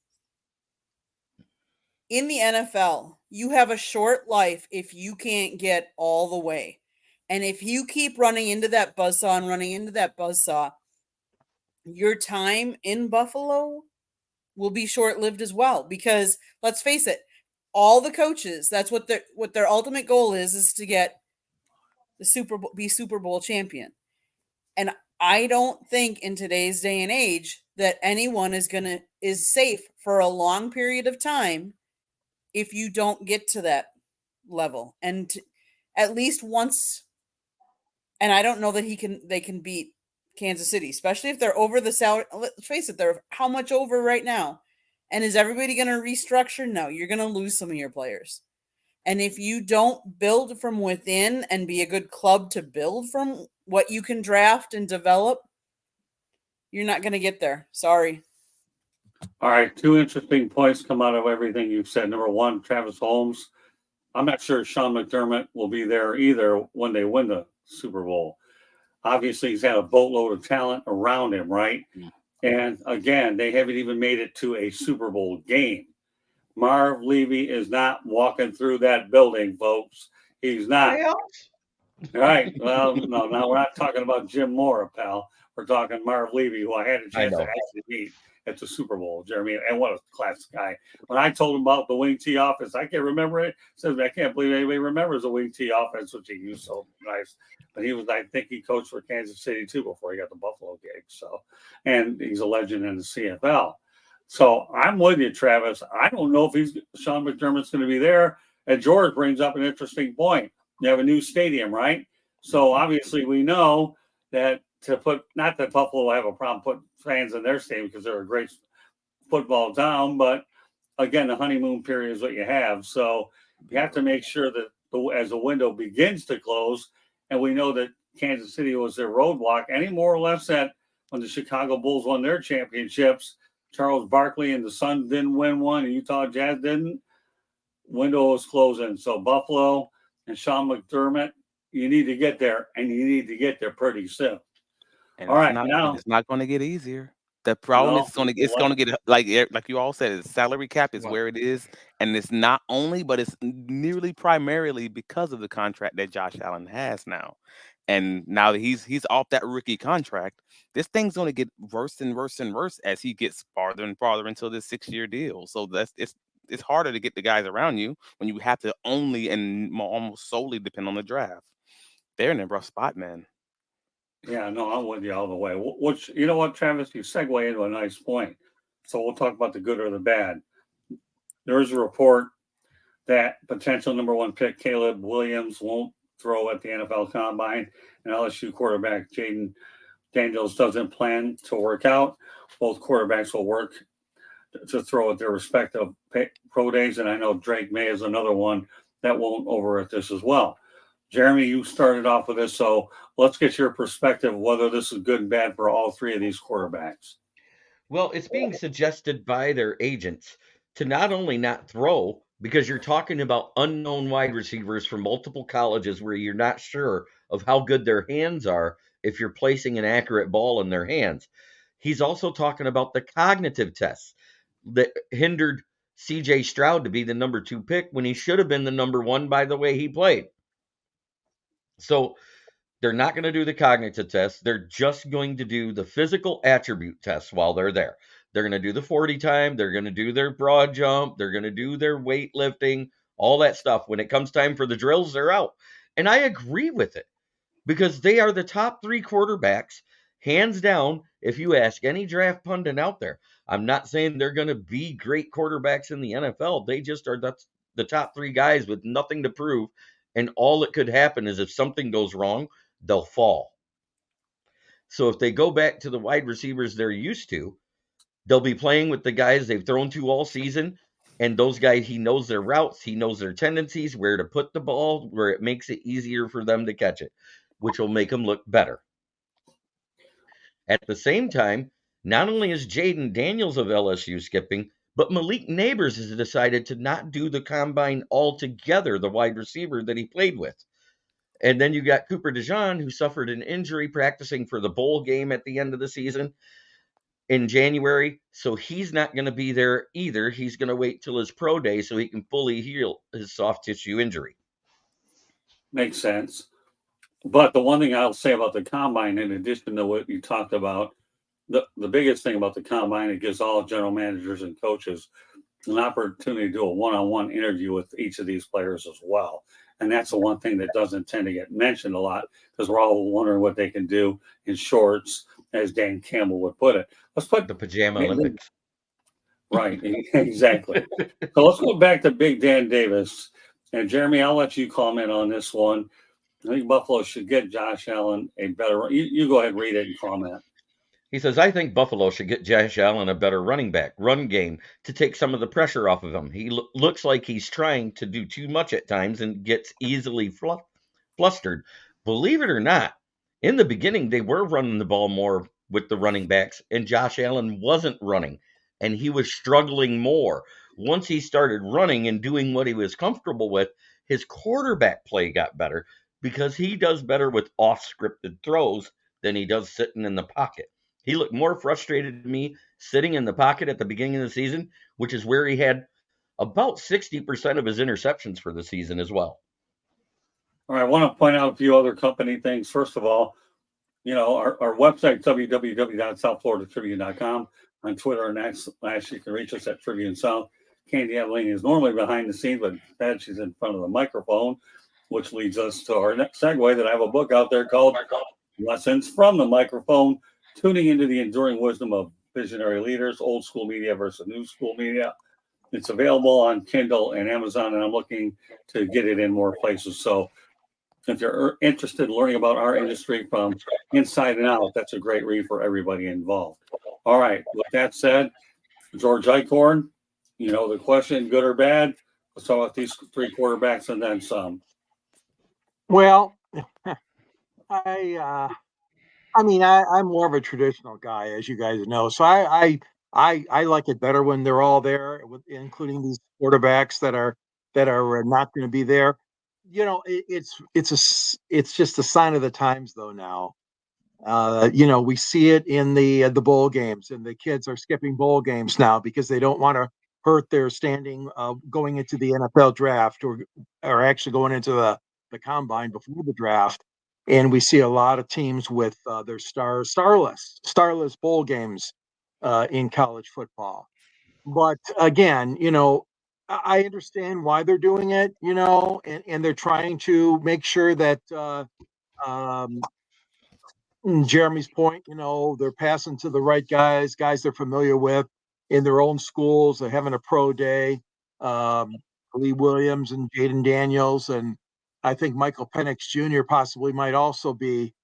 In the NFL, you have a short life if you can't get all the way. And if you keep running into that buzzsaw, your time in Buffalo will be short-lived as well. Because let's face it, all the coaches, that's what their ultimate goal is to get the Super Bowl champion. And I don't think in today's day and age that anyone is safe for a long period of time if you don't get to that level. And at least once, and I don't know that they can beat Kansas City, especially if they're over the salary. Let's face it, they're how much over right now? And is everybody going to restructure? No, you're going to lose some of your players. And if you don't build from within and be a good club to build from what you can draft and develop, you're not going to get there. Sorry. All right, two interesting points come out of everything you've said. Number one, Travis Holmes. I'm not sure Sean McDermott will be there either when they win the Super Bowl. Obviously, he's had a boatload of talent around him, right? And again, they haven't even made it to a Super Bowl game. Marv Levy is not walking through that building, folks. He's not. All right. Well, no, now we're not talking about Jim Mora, pal. We're talking Marv Levy, who I had a chance to actually meet at the Super Bowl, Jeremy, and what a class guy. When I told him about the wing T offense, I can't remember it. Says I can't believe anybody remembers the wing T offense, which he used so nice. But I think he coached for Kansas City too before he got the Buffalo gig. So, and he's a legend in the CFL. So I'm with you, Travis. I don't know if Sean McDermott's going to be there. And George brings up an interesting point. You have a new stadium, right? So obviously we know that not that Buffalo will have a problem putting fans in their stadium because they're a great football town, but again, the honeymoon period is what you have. So you have to make sure that as the window begins to close, and we know that Kansas City was their roadblock, any more or less that when the Chicago Bulls won their championships, Charles Barkley and the Suns didn't win one, and Utah Jazz didn't. Window was closing. So Buffalo and Sean McDermott, you need to get there, and you need to get there pretty soon. And it's not going to get easier. The problem is it's going to get like you all said, the salary cap is where it is, and it's not only, but it's nearly primarily because of the contract that Josh Allen has now. And now that he's off that rookie contract, this thing's going to get worse and worse and worse as he gets farther and farther into this 6-year deal. So it's harder to get the guys around you when you have to only and almost solely depend on the draft. They're in a rough spot, man. Yeah, no, I'm with you all the way. Which, you know what, Travis, you segue into a nice point. So we'll talk about the good or the bad. There is a report that potential number one pick Caleb Williams won't throw at the NFL Combine, and LSU quarterback Jaden Daniels doesn't plan to work out. Both quarterbacks will work to throw at their respective pro days, and I know Drake May is another one that won't over at this as well. Jeremy, you started off with this, so let's get your perspective whether this is good and bad for all three of these quarterbacks. Well, it's being suggested by their agents to not only not throw, because you're talking about unknown wide receivers from multiple colleges where you're not sure of how good their hands are if you're placing an accurate ball in their hands. He's also talking about the cognitive tests that hindered CJ Stroud to be the number 2 pick when he should have been the number 1 by the way he played. So they're not going to do the cognitive test. They're just going to do the physical attribute tests while they're there. They're going to do the 40 time. They're going to do their broad jump. They're going to do their weightlifting, all that stuff. When it comes time for the drills, they're out. And I agree with it because they are the top 3 quarterbacks, hands down. If you ask any draft pundit out there, I'm not saying they're going to be great quarterbacks in the NFL. They just are the top 3 guys with nothing to prove. And all that could happen is if something goes wrong, they'll fall. So if they go back to the wide receivers they're used to, they'll be playing with the guys they've thrown to all season. And those guys, he knows their routes, he knows their tendencies, where to put the ball, where it makes it easier for them to catch it, which will make them look better. At the same time, not only is Jaden Daniels of LSU skipping, but Malik Neighbors has decided to not do the combine altogether, the wide receiver that he played with. And then you got Cooper DeJean, who suffered an injury practicing for the bowl game at the end of the season in January. So he's not going to be there either. He's going to wait till his pro day so he can fully heal his soft tissue injury. Makes sense. But the one thing I'll say about the combine, in addition to what you talked about, the biggest thing about the combine, it gives all general managers and coaches an opportunity to do a one-on-one interview with each of these players as well. And that's the one thing that doesn't tend to get mentioned a lot because we're all wondering what they can do in shorts, as Dan Campbell would put it. Let's put the pajama Olympics. Right, exactly. So let's go back to Big Dan Davis. And Jeremy, I'll let you comment on this one. I think Buffalo should get Josh Allen a better. You go ahead, read it, and comment. He says, I think Buffalo should get Josh Allen a better running game to take some of the pressure off of him. He looks like he's trying to do too much at times and gets easily flustered. Believe it or not, in the beginning, they were running the ball more with the running backs, and Josh Allen wasn't running, and he was struggling more. Once he started running and doing what he was comfortable with, his quarterback play got better because he does better with off-scripted throws than he does sitting in the pocket. He looked more frustrated to me sitting in the pocket at the beginning of the season, which is where he had about 60% of his interceptions for the season as well. All right, I want to point out a few other company things. First of all, our website, www.southfloridatribune.com. On Twitter and X, you can reach us at Tribune South. Candy Adeline is normally behind the scenes, but instead she's in front of the microphone, which leads us to our next segue that I have a book out there called Lessons from the Microphone, Tuning into the Enduring Wisdom of Visionary Leaders, Old School Media versus New School Media. It's available on Kindle and Amazon, and I'm looking to get it in more places. So if you're interested in learning about our industry from inside and out, that's a great read for everybody involved. All right, with that said, George Eichhorn, the question, good or bad? Let's talk about these 3 quarterbacks and then some. Well, I'm more of a traditional guy, as you guys know. So I like it better when they're all there, including these quarterbacks that are not going to be there. It's just a sign of the times, though. Now, we see it in the bowl games, and the kids are skipping bowl games now because they don't want to hurt their standing going into the NFL draft or actually going into the combine before the draft. And we see a lot of teams with their starless bowl games in college football. But again, I understand why they're doing it, and they're trying to make sure that Jeremy's point, they're passing to the right guys they're familiar with in their own schools. They're having a pro day. Lee Williams and Jaden Daniels, and I think Michael Penix Jr. possibly might also be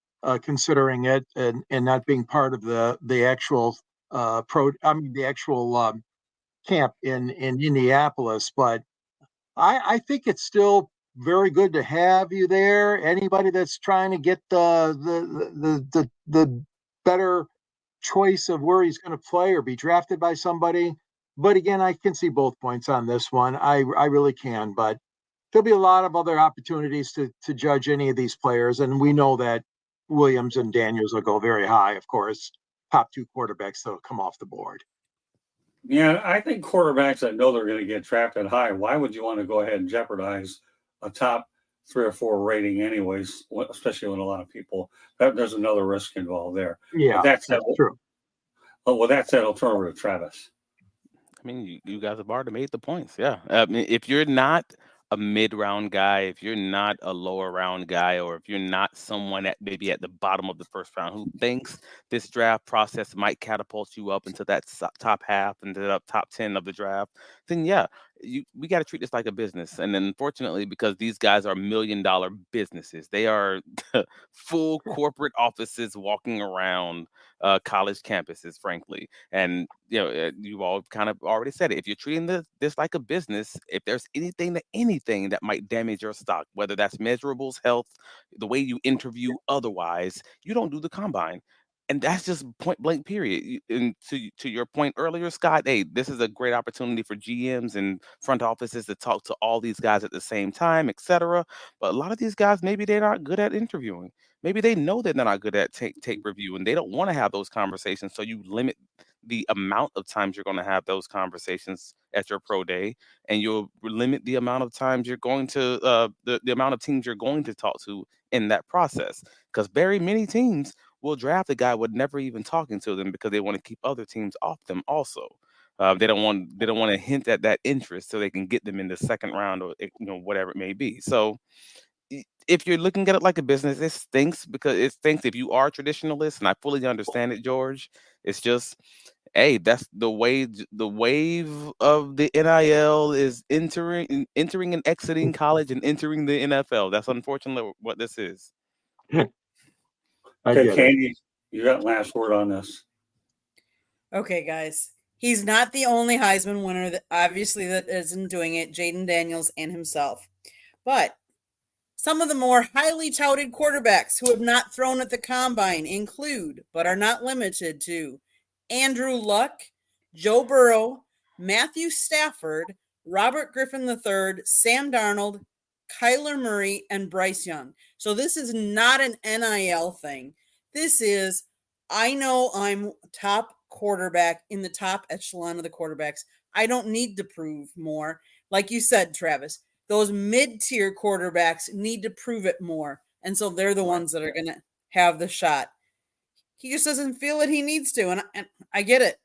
considering it and not being part of the actual camp in Indianapolis. But I think it's still very good to have you there. Anybody that's trying to get the better choice of where he's going to play or be drafted by somebody. But again, I can see both points on this one. I really can. But there'll be a lot of other opportunities to judge any of these players. And we know that Williams and Daniels will go very high, of course, top 2 quarterbacks that'll come off the board. Yeah, I think quarterbacks that know they're going to get drafted high, why would you want to go ahead and jeopardize a top 3 or 4 rating anyways, especially when a lot of people, there's another risk involved there. Yeah, that's true. With that said, I'll turn over to Travis. I mean, you guys have already made the points. Yeah. I mean, if you're not a mid-round guy, if you're not a lower round guy, or if you're not someone at maybe at the bottom of the first round who thinks this draft process might catapult you up into that top half, into the top 10 of the draft, then yeah, we got to treat this like a business. And then unfortunately, because these guys are $1 million businesses, they are full corporate offices walking around college campuses, frankly. And you all kind of already said it. If you're treating this like a business, if there's anything that might damage your stock, whether that's measurables, health, the way you interview, otherwise, you don't do the combine. And that's just point blank, period. And to your point earlier, Scott, hey, this is a great opportunity for GMs and front offices to talk to all these guys at the same time, etc. But a lot of these guys, maybe they're not good at interviewing. Maybe they know that they're not good at tape review, and they don't want to have those conversations. So you limit the amount of times you're going to have those conversations at your pro day, and you'll limit the amount of times you're going to the amount of teams you're going to talk to in that process. Because very many teams will draft a guy with never even talking to them because they want to keep other teams off them also. They don't want to hint at that interest so they can get them in the second round, or whatever it may be. So if you're looking at it like a business, it stinks, because it stinks if you are a traditionalist, and I fully understand it, George. It's just, hey, that's the way the wave of the NIL is entering and exiting college and entering the NFL. That's unfortunately what this is. I get Candy, you got last word on this. Okay, guys. He's not the only Heisman winner that obviously that isn't doing it. Jaden Daniels and himself. But some of the more highly touted quarterbacks who have not thrown at the combine include, but are not limited to, Andrew Luck, Joe Burrow, Matthew Stafford, Robert Griffin III, Sam Darnold, Kyler Murray, and Bryce Young. So this is not an NIL thing. This is, I know I'm top quarterback in the top echelon of the quarterbacks. I don't need to prove more. Like you said, Travis, those mid-tier quarterbacks need to prove it more. And so they're the ones that are going to have the shot. He just doesn't feel that he needs to. And I get it.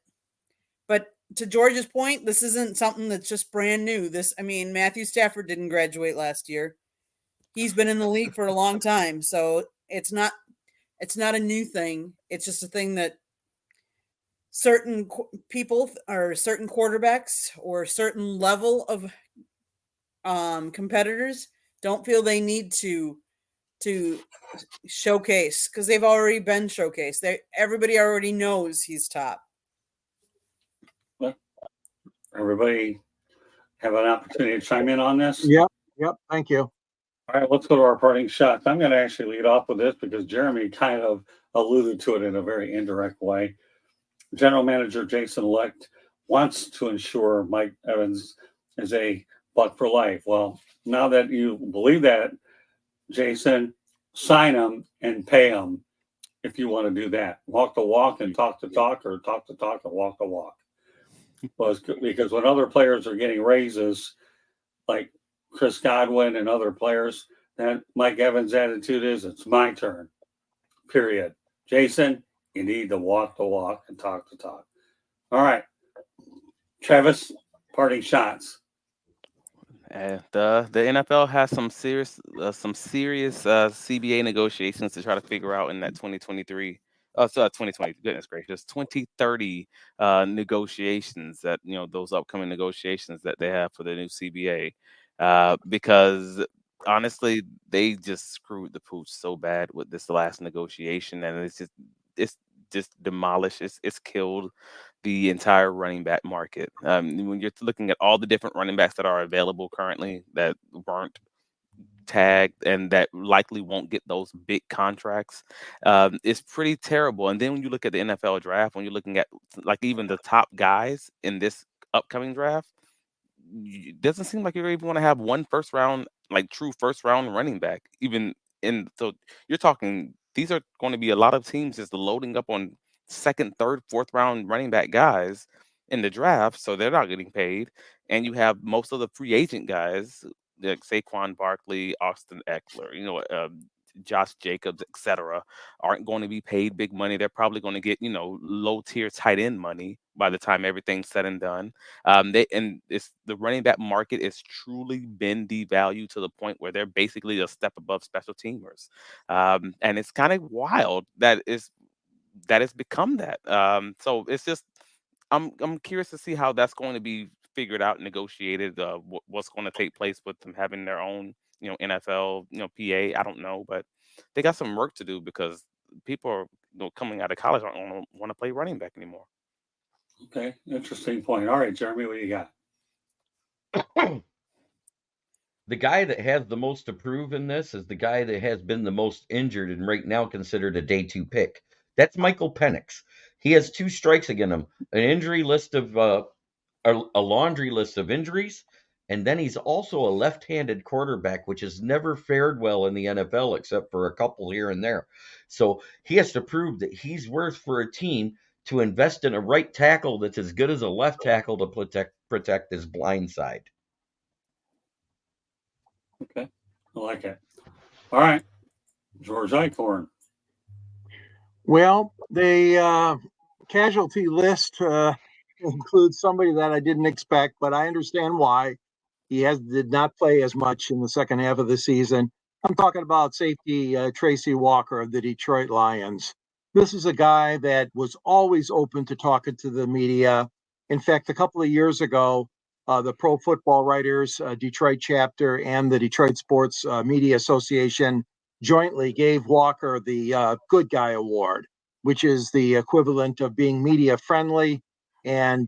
But to George's point, this isn't something that's just brand new. Matthew Stafford didn't graduate last year. He's been in the league for a long time. So it's not a new thing. It's just a thing that certain people or certain quarterbacks or certain level of competitors don't feel they need to showcase, because they've already been showcased. Everybody already knows he's top. Well, everybody have an opportunity to chime in on this? Yep. Thank you. All right, let's go to our parting shots. I'm going to actually lead off with this because Jeremy kind of alluded to it in a very indirect way. General Manager Jason Licht wants to ensure Mike Evans is a buck for life. Well, now that you believe that, Jason, sign him and pay him if you want to do that. Walk the walk and talk the talk, or talk the talk and walk the walk. Because when other players are getting raises, like Chris Godwin and other players, that Mike Evans' attitude is, it's my turn, period. Jason, you need to walk the walk and talk the talk. All right. Travis, parting shots. The NFL has some serious CBA negotiations to try to figure out in that 2023. 2020. Goodness gracious, 2030 negotiations. That those upcoming negotiations that they have for the new CBA, because honestly, they just screwed the pooch so bad with this last negotiation, and it's just demolished. It's killed the entire running back market. When you're looking at all the different running backs that are available currently that weren't tagged and that likely won't get those big contracts, it's pretty terrible. And then when you look at the NFL draft, when you're looking at like even the top guys in this upcoming draft, it doesn't seem like you're even going to have one first round, like true first round running back. So you're talking, these are going to be a lot of teams just loading up on second, third, fourth round running back guys. in the draft, so they're not getting paid. And you have most of the free agent guys like Saquon Barkley, Austin Eckler, Josh Jacobs, etc., aren't going to be paid big money. They're probably going to get, low tier tight end money by the time everything's said and done. The running back market has truly been devalued to the point where they're basically a step above special teamers. And it's kind of wild that it's become that. So it's just I'm curious to see how that's going to be figured out, negotiated. What's going to take place with them having their own, NFL, PA. I don't know, but they got some work to do because people are, coming out of college aren't want to play running back anymore. Okay, interesting point. All right, Jeremy, what do you got? The guy that has the most to prove in this is the guy that has been the most injured and right now considered a day 2 pick. That's Michael Penix. He has 2 strikes against him, an injury list of a laundry list of injuries, and then he's also a left-handed quarterback, which has never fared well in the NFL except for a couple here and there. So he has to prove that he's worth for a team to invest in a right tackle that's as good as a left tackle to protect his blind side. Okay, I like it. All right, George Eichhorn. Well, the casualty list includes somebody that I didn't expect, but I understand why. He did not play as much in the second half of the season. I'm talking about safety Tracy Walker of the Detroit Lions. This is a guy that was always open to talking to the media. In fact, a couple of years ago, the Pro Football Writers Detroit chapter and the Detroit Sports Media Association jointly gave Walker the Good Guy Award, which is the equivalent of being media friendly. And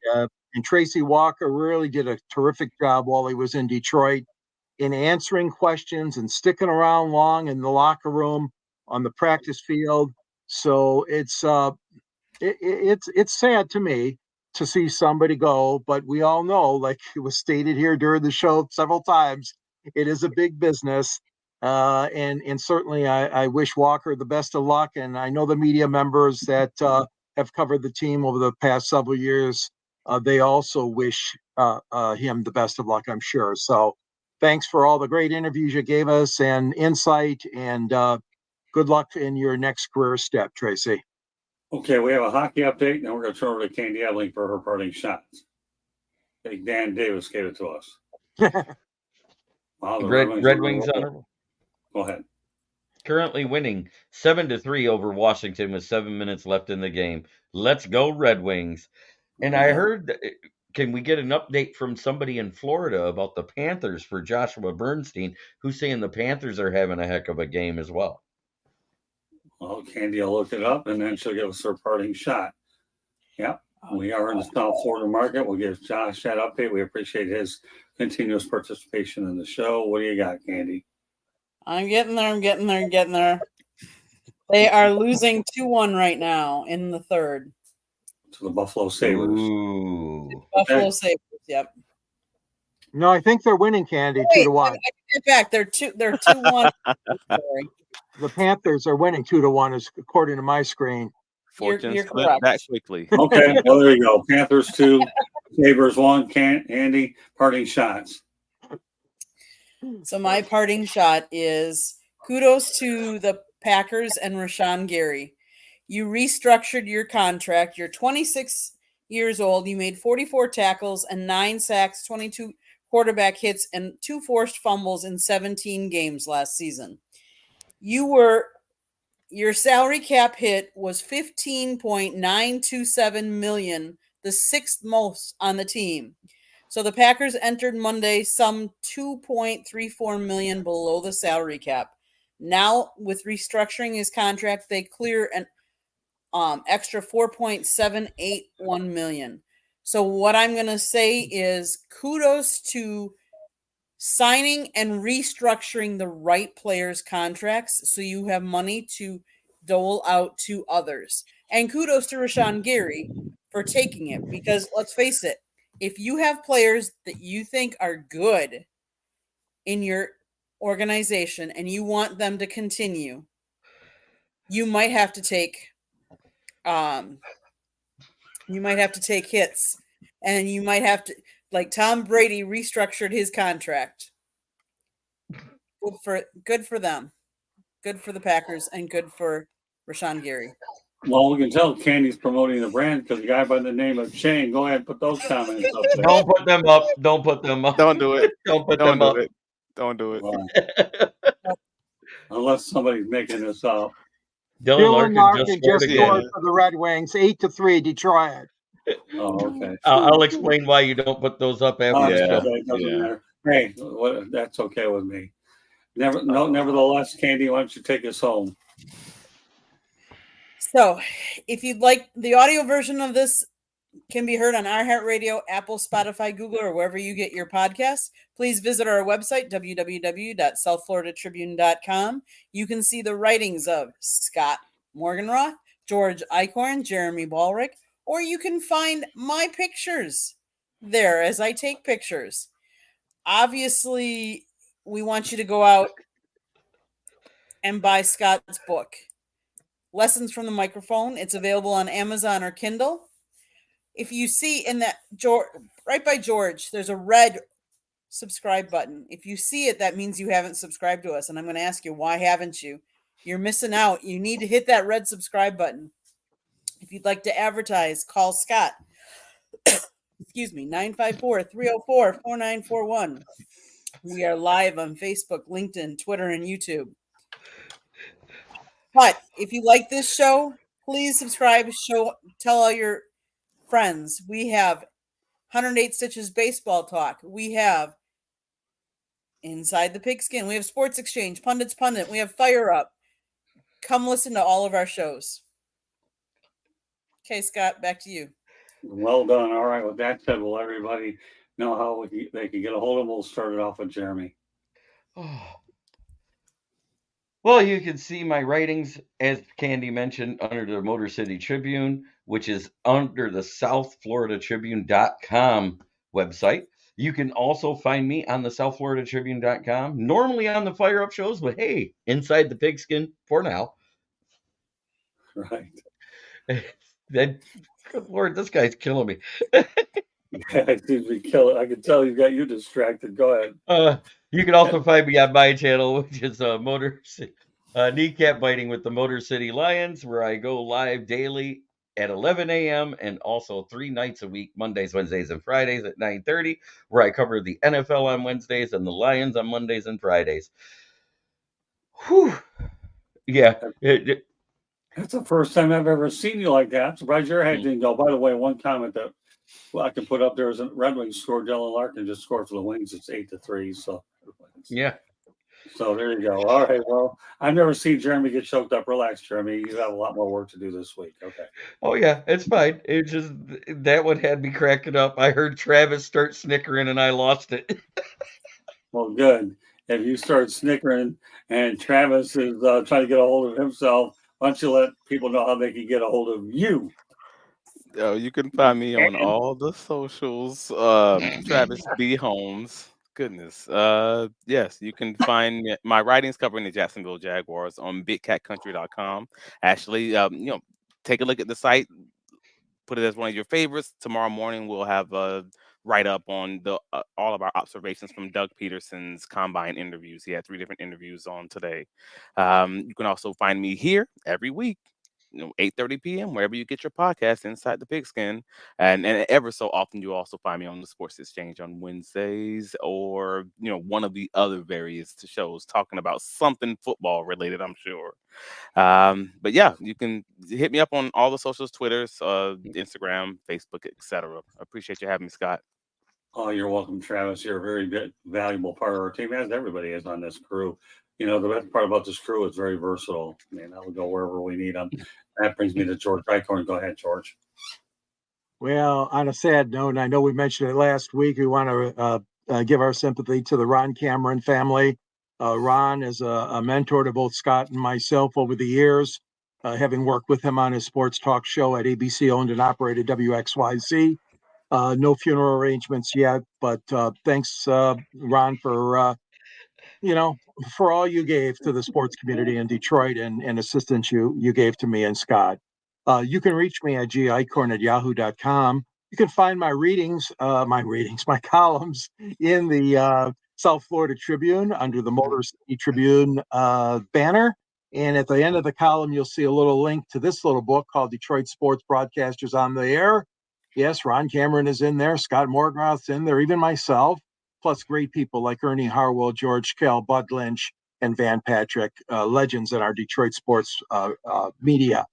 Tracy Walker really did a terrific job while he was in Detroit in answering questions and sticking around long in the locker room, on the practice field. So it's sad to me to see somebody go, but we all know, like it was stated here during the show several times, it is a big business. And certainly I wish Walker the best of luck. And I know the media members that have covered the team over the past several years, they also wish him the best of luck, I'm sure. So thanks for all the great interviews you gave us and insight, and good luck in your next career step, Tracy. Okay, we have a hockey update, and then we're going to turn over to Candy Ebling for her parting shots. Big Dan Davis gave it to us. Wow, the Red Wings honorable. Go ahead. Currently winning 7-3 over Washington with 7 minutes left in the game. Let's go, Red Wings. And I heard, can we get an update from somebody in Florida about the Panthers for Joshua Bernstein, who's saying the Panthers are having a heck of a game as well? Well, Candy will look it up, and then she'll give us her parting shot. Yep, we are in the South Florida market. We'll give Josh that update. We appreciate his continuous participation in the show. What do you got, Candy? I'm getting there. They are losing 2-1 right now in the third. To the Buffalo Sabres. Ooh. Buffalo Sabres, yep. No, I think they're winning, Candy, 2-1. I get back. They're 2-1. Sorry. The Panthers are winning 2-1, according to my screen. Fortune You're split correct. that quickly. Okay, well, there you go. Panthers 2, Sabres 1. Candy, parting shots. So my parting shot is kudos to the Packers and Rashawn Gary. You restructured your contract. You're 26 years old. You made 44 tackles and 9 sacks, 22 quarterback hits, and 2 forced fumbles in 17 games last season. Your salary cap hit was $15.927 million, the 6th most on the team. So the Packers entered Monday some $2.34 million below the salary cap. Now, with restructuring his contract, they clear an extra $4.781 million. So what I'm going to say is kudos to signing and restructuring the right players' contracts so you have money to dole out to others. And kudos to Rashawn Gary for taking it, because let's face it, if you have players that you think are good in your organization and you want them to continue, you might have to take hits and you might have to, like Tom Brady restructured his contract. Good for them. Good for the Packers and good for Rashawn Gary. Well, we can tell Candy's promoting the brand because a guy by the name of Shane. Go ahead and put those comments up there. Don't put them up. Don't put them up. Don't do it. Don't put Don't them do up. it. Don't do it. Well, unless somebody's making this up. Dylan Larkin just scored for the Red Wings, 8-3 Detroit. Oh, okay. I'll explain why you don't put those up after the show. It doesn't matter. Hey, that's okay with me. Nevertheless, Candy, why don't you take us home? So, if you'd like, the audio version of this can be heard on iHeartRadio, Apple, Spotify, Google, or wherever you get your podcasts. Please visit our website, www.southfloridatribune.com. You can see the writings of Scott Morganroth, George Eichhorn, Jeremy Ballrick, or you can find my pictures there as I take pictures. Obviously, we want you to go out and buy Scott's book, Lessons from the Microphone. It's available on Amazon or Kindle. If you see in that right by George, there's a red subscribe button. If you see it, that means you haven't subscribed to us. And I'm going to ask you, why haven't you? You're missing out. You need to hit that red subscribe button. If you'd like to advertise, call Scott. Excuse me, 954-304-4941. We are live on Facebook, LinkedIn, Twitter, and YouTube. But if you like this show, please subscribe. Tell all your friends. We have 108 Stitches Baseball Talk. We have Inside the Pigskin. We have Sports Exchange, Pundits Pundit. We have Fire Up. Come listen to all of our shows. Okay, Scott, back to you. Well done. All right. With that said, will everybody know how they can get a hold of them? We'll start it off with Jeremy. Well, you can see my writings, as Candy mentioned, under the Motor City Tribune, which is under the southfloridatribune.com website. You can also find me on the southfloridatribune.com, normally on the Fire Up shows, but hey, Inside the Pigskin for now. Right. Good Lord, this guy's killing me. I seem to be killing. I can tell you got you distracted. Go ahead. You can also find me on my channel, which is Kneecap Biting with the Motor City Lions, where I go live daily at 11 a.m. and also 3 nights a week, Mondays, Wednesdays, and Fridays at 9:30, where I cover the NFL on Wednesdays and the Lions on Mondays and Fridays. Whew. Yeah. That's the first time I've ever seen you like that. I'm surprised your head didn't go. By the way, one comment that I can put up there is Red Wings scored. Dylan Larkin just scored for the Wings. It's 8-3. So yeah. So there you go. All right. Well, I've never seen Jeremy get choked up. Relax, Jeremy. You have a lot more work to do this week. Okay. Oh yeah, it's fine. It just that one had me cracking up. I heard Travis start snickering and I lost it. Well, good. If you start snickering and Travis is trying to get a hold of himself, why don't you let people know how they can get a hold of you? You can find me on all the socials. Travis B. Holmes. Goodness. Yes, you can find my writings covering the Jacksonville Jaguars on bigcatcountry.com. Actually, take a look at the site. Put it as one of your favorites. Tomorrow morning we'll have a write-up on all of our observations from Doug Peterson's combine interviews. He had 3 different interviews on today. You can also find me here every week, 8:30 p.m. wherever you get your podcast, Inside the Pigskin, and ever so often you also find me on the Sports Exchange on Wednesdays, or one of the other various shows talking about something football related, I'm sure. But yeah, you can hit me up on all the socials, Twitters, Instagram, Facebook, etc. I appreciate you having me, Scott. Oh, you're welcome, Travis. You're a very valuable part of our team, as everybody is on this crew. The best part about this crew is very versatile. I mean, that will go wherever we need them. That brings me to George Eichhorn. Go ahead, George. Well, on a sad note, and I know we mentioned it last week, we want to give our sympathy to the Ron Cameron family. Ron is a mentor to both Scott and myself over the years, having worked with him on his sports talk show at ABC owned and operated WXYZ. No funeral arrangements yet, but thanks, Ron, for for all you gave to the sports community in Detroit and assistance you gave to me and Scott. You can reach me at geichhorn@yahoo.com. You can find my columns in the South Florida Tribune under the Motor City Tribune banner. And at the end of the column, you'll see a little link to this little book called Detroit Sports Broadcasters on the Air. Yes, Ron Cameron is in there. Scott Morgroth's in there, even myself, plus great people like Ernie Harwell, George Kell, Bud Lynch, and Van Patrick, legends in our Detroit sports media.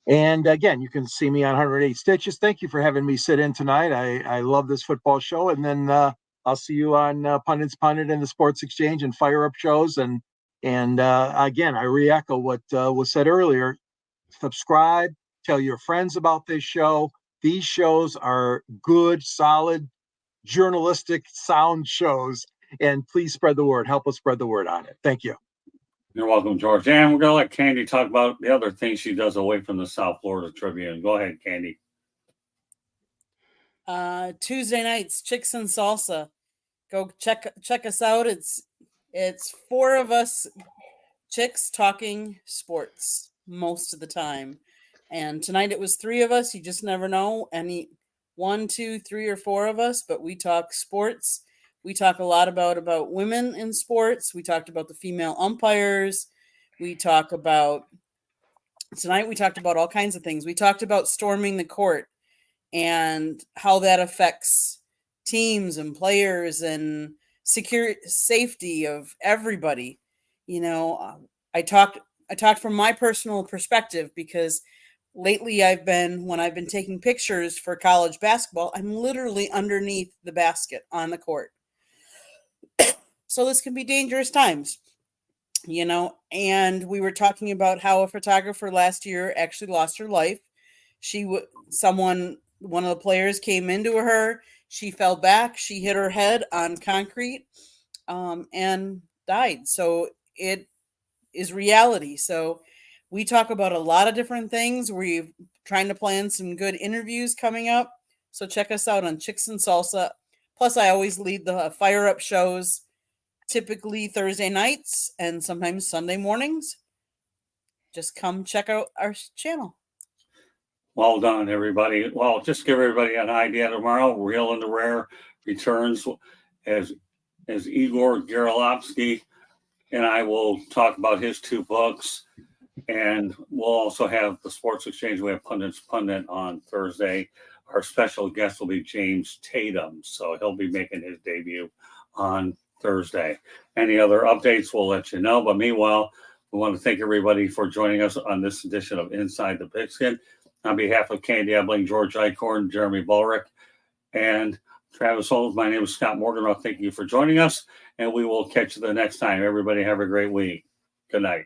And again, you can see me on 108 Stitches. Thank you for having me sit in tonight. I love this football show. And then I'll see you on Pundits Pundit and the Sports Exchange and Fire Up shows. And again, I re-echo what was said earlier. Subscribe, tell your friends about this show. These shows are good, solid, journalistic, sound shows. And please spread the word. Help us spread the word on it. Thank you. You're welcome, George. And we're going to let Candy talk about the other things she does away from the South Florida Tribune. Go ahead, Candy. Tuesday nights, Chicks and Salsa. Go check us out. It's 4 of us chicks talking sports most of the time. And tonight it was 3 of us. You just never know. Any 1, 2, 3, or 4 of us, but we talk sports. We talk a lot about women in sports. We talked about the female umpires. Tonight we talked about all kinds of things. We talked about storming the court and how that affects teams and players and safety of everybody. You know, I talked from my personal perspective because lately when I've been taking pictures for college basketball, I'm literally underneath the basket on the court. So this can be dangerous times, you know, and we were talking about how a photographer last year actually lost her life. One of the players came into her, she fell back, she hit her head on concrete, and died. So it is reality. So we talk about a lot of different things. We're trying to plan some good interviews coming up. So check us out on Chicks and Salsa. Plus, I always lead the Fire Up shows, typically Thursday nights and sometimes Sunday mornings. Just come check out our channel. Well done, everybody. Well, just give everybody an idea. Tomorrow, Real and the Rare returns as Igor Garilovsky, and I will talk about his 2 books. And we'll also have the Sports Exchange. We have Pundits Pundit on Thursday. Our special guest will be James Tatum, so he'll be making his debut on Thursday. Any other updates, we'll let you know. But meanwhile, we want to thank everybody for joining us on this edition of Inside the Pigskin. On behalf of Candy Ebling, George Eichhorn, Jeremy Bulrick, and Travis Holmes, my name is Scott Morgan. Thank you for joining us, and we will catch you the next time. Everybody have a great week. Good night.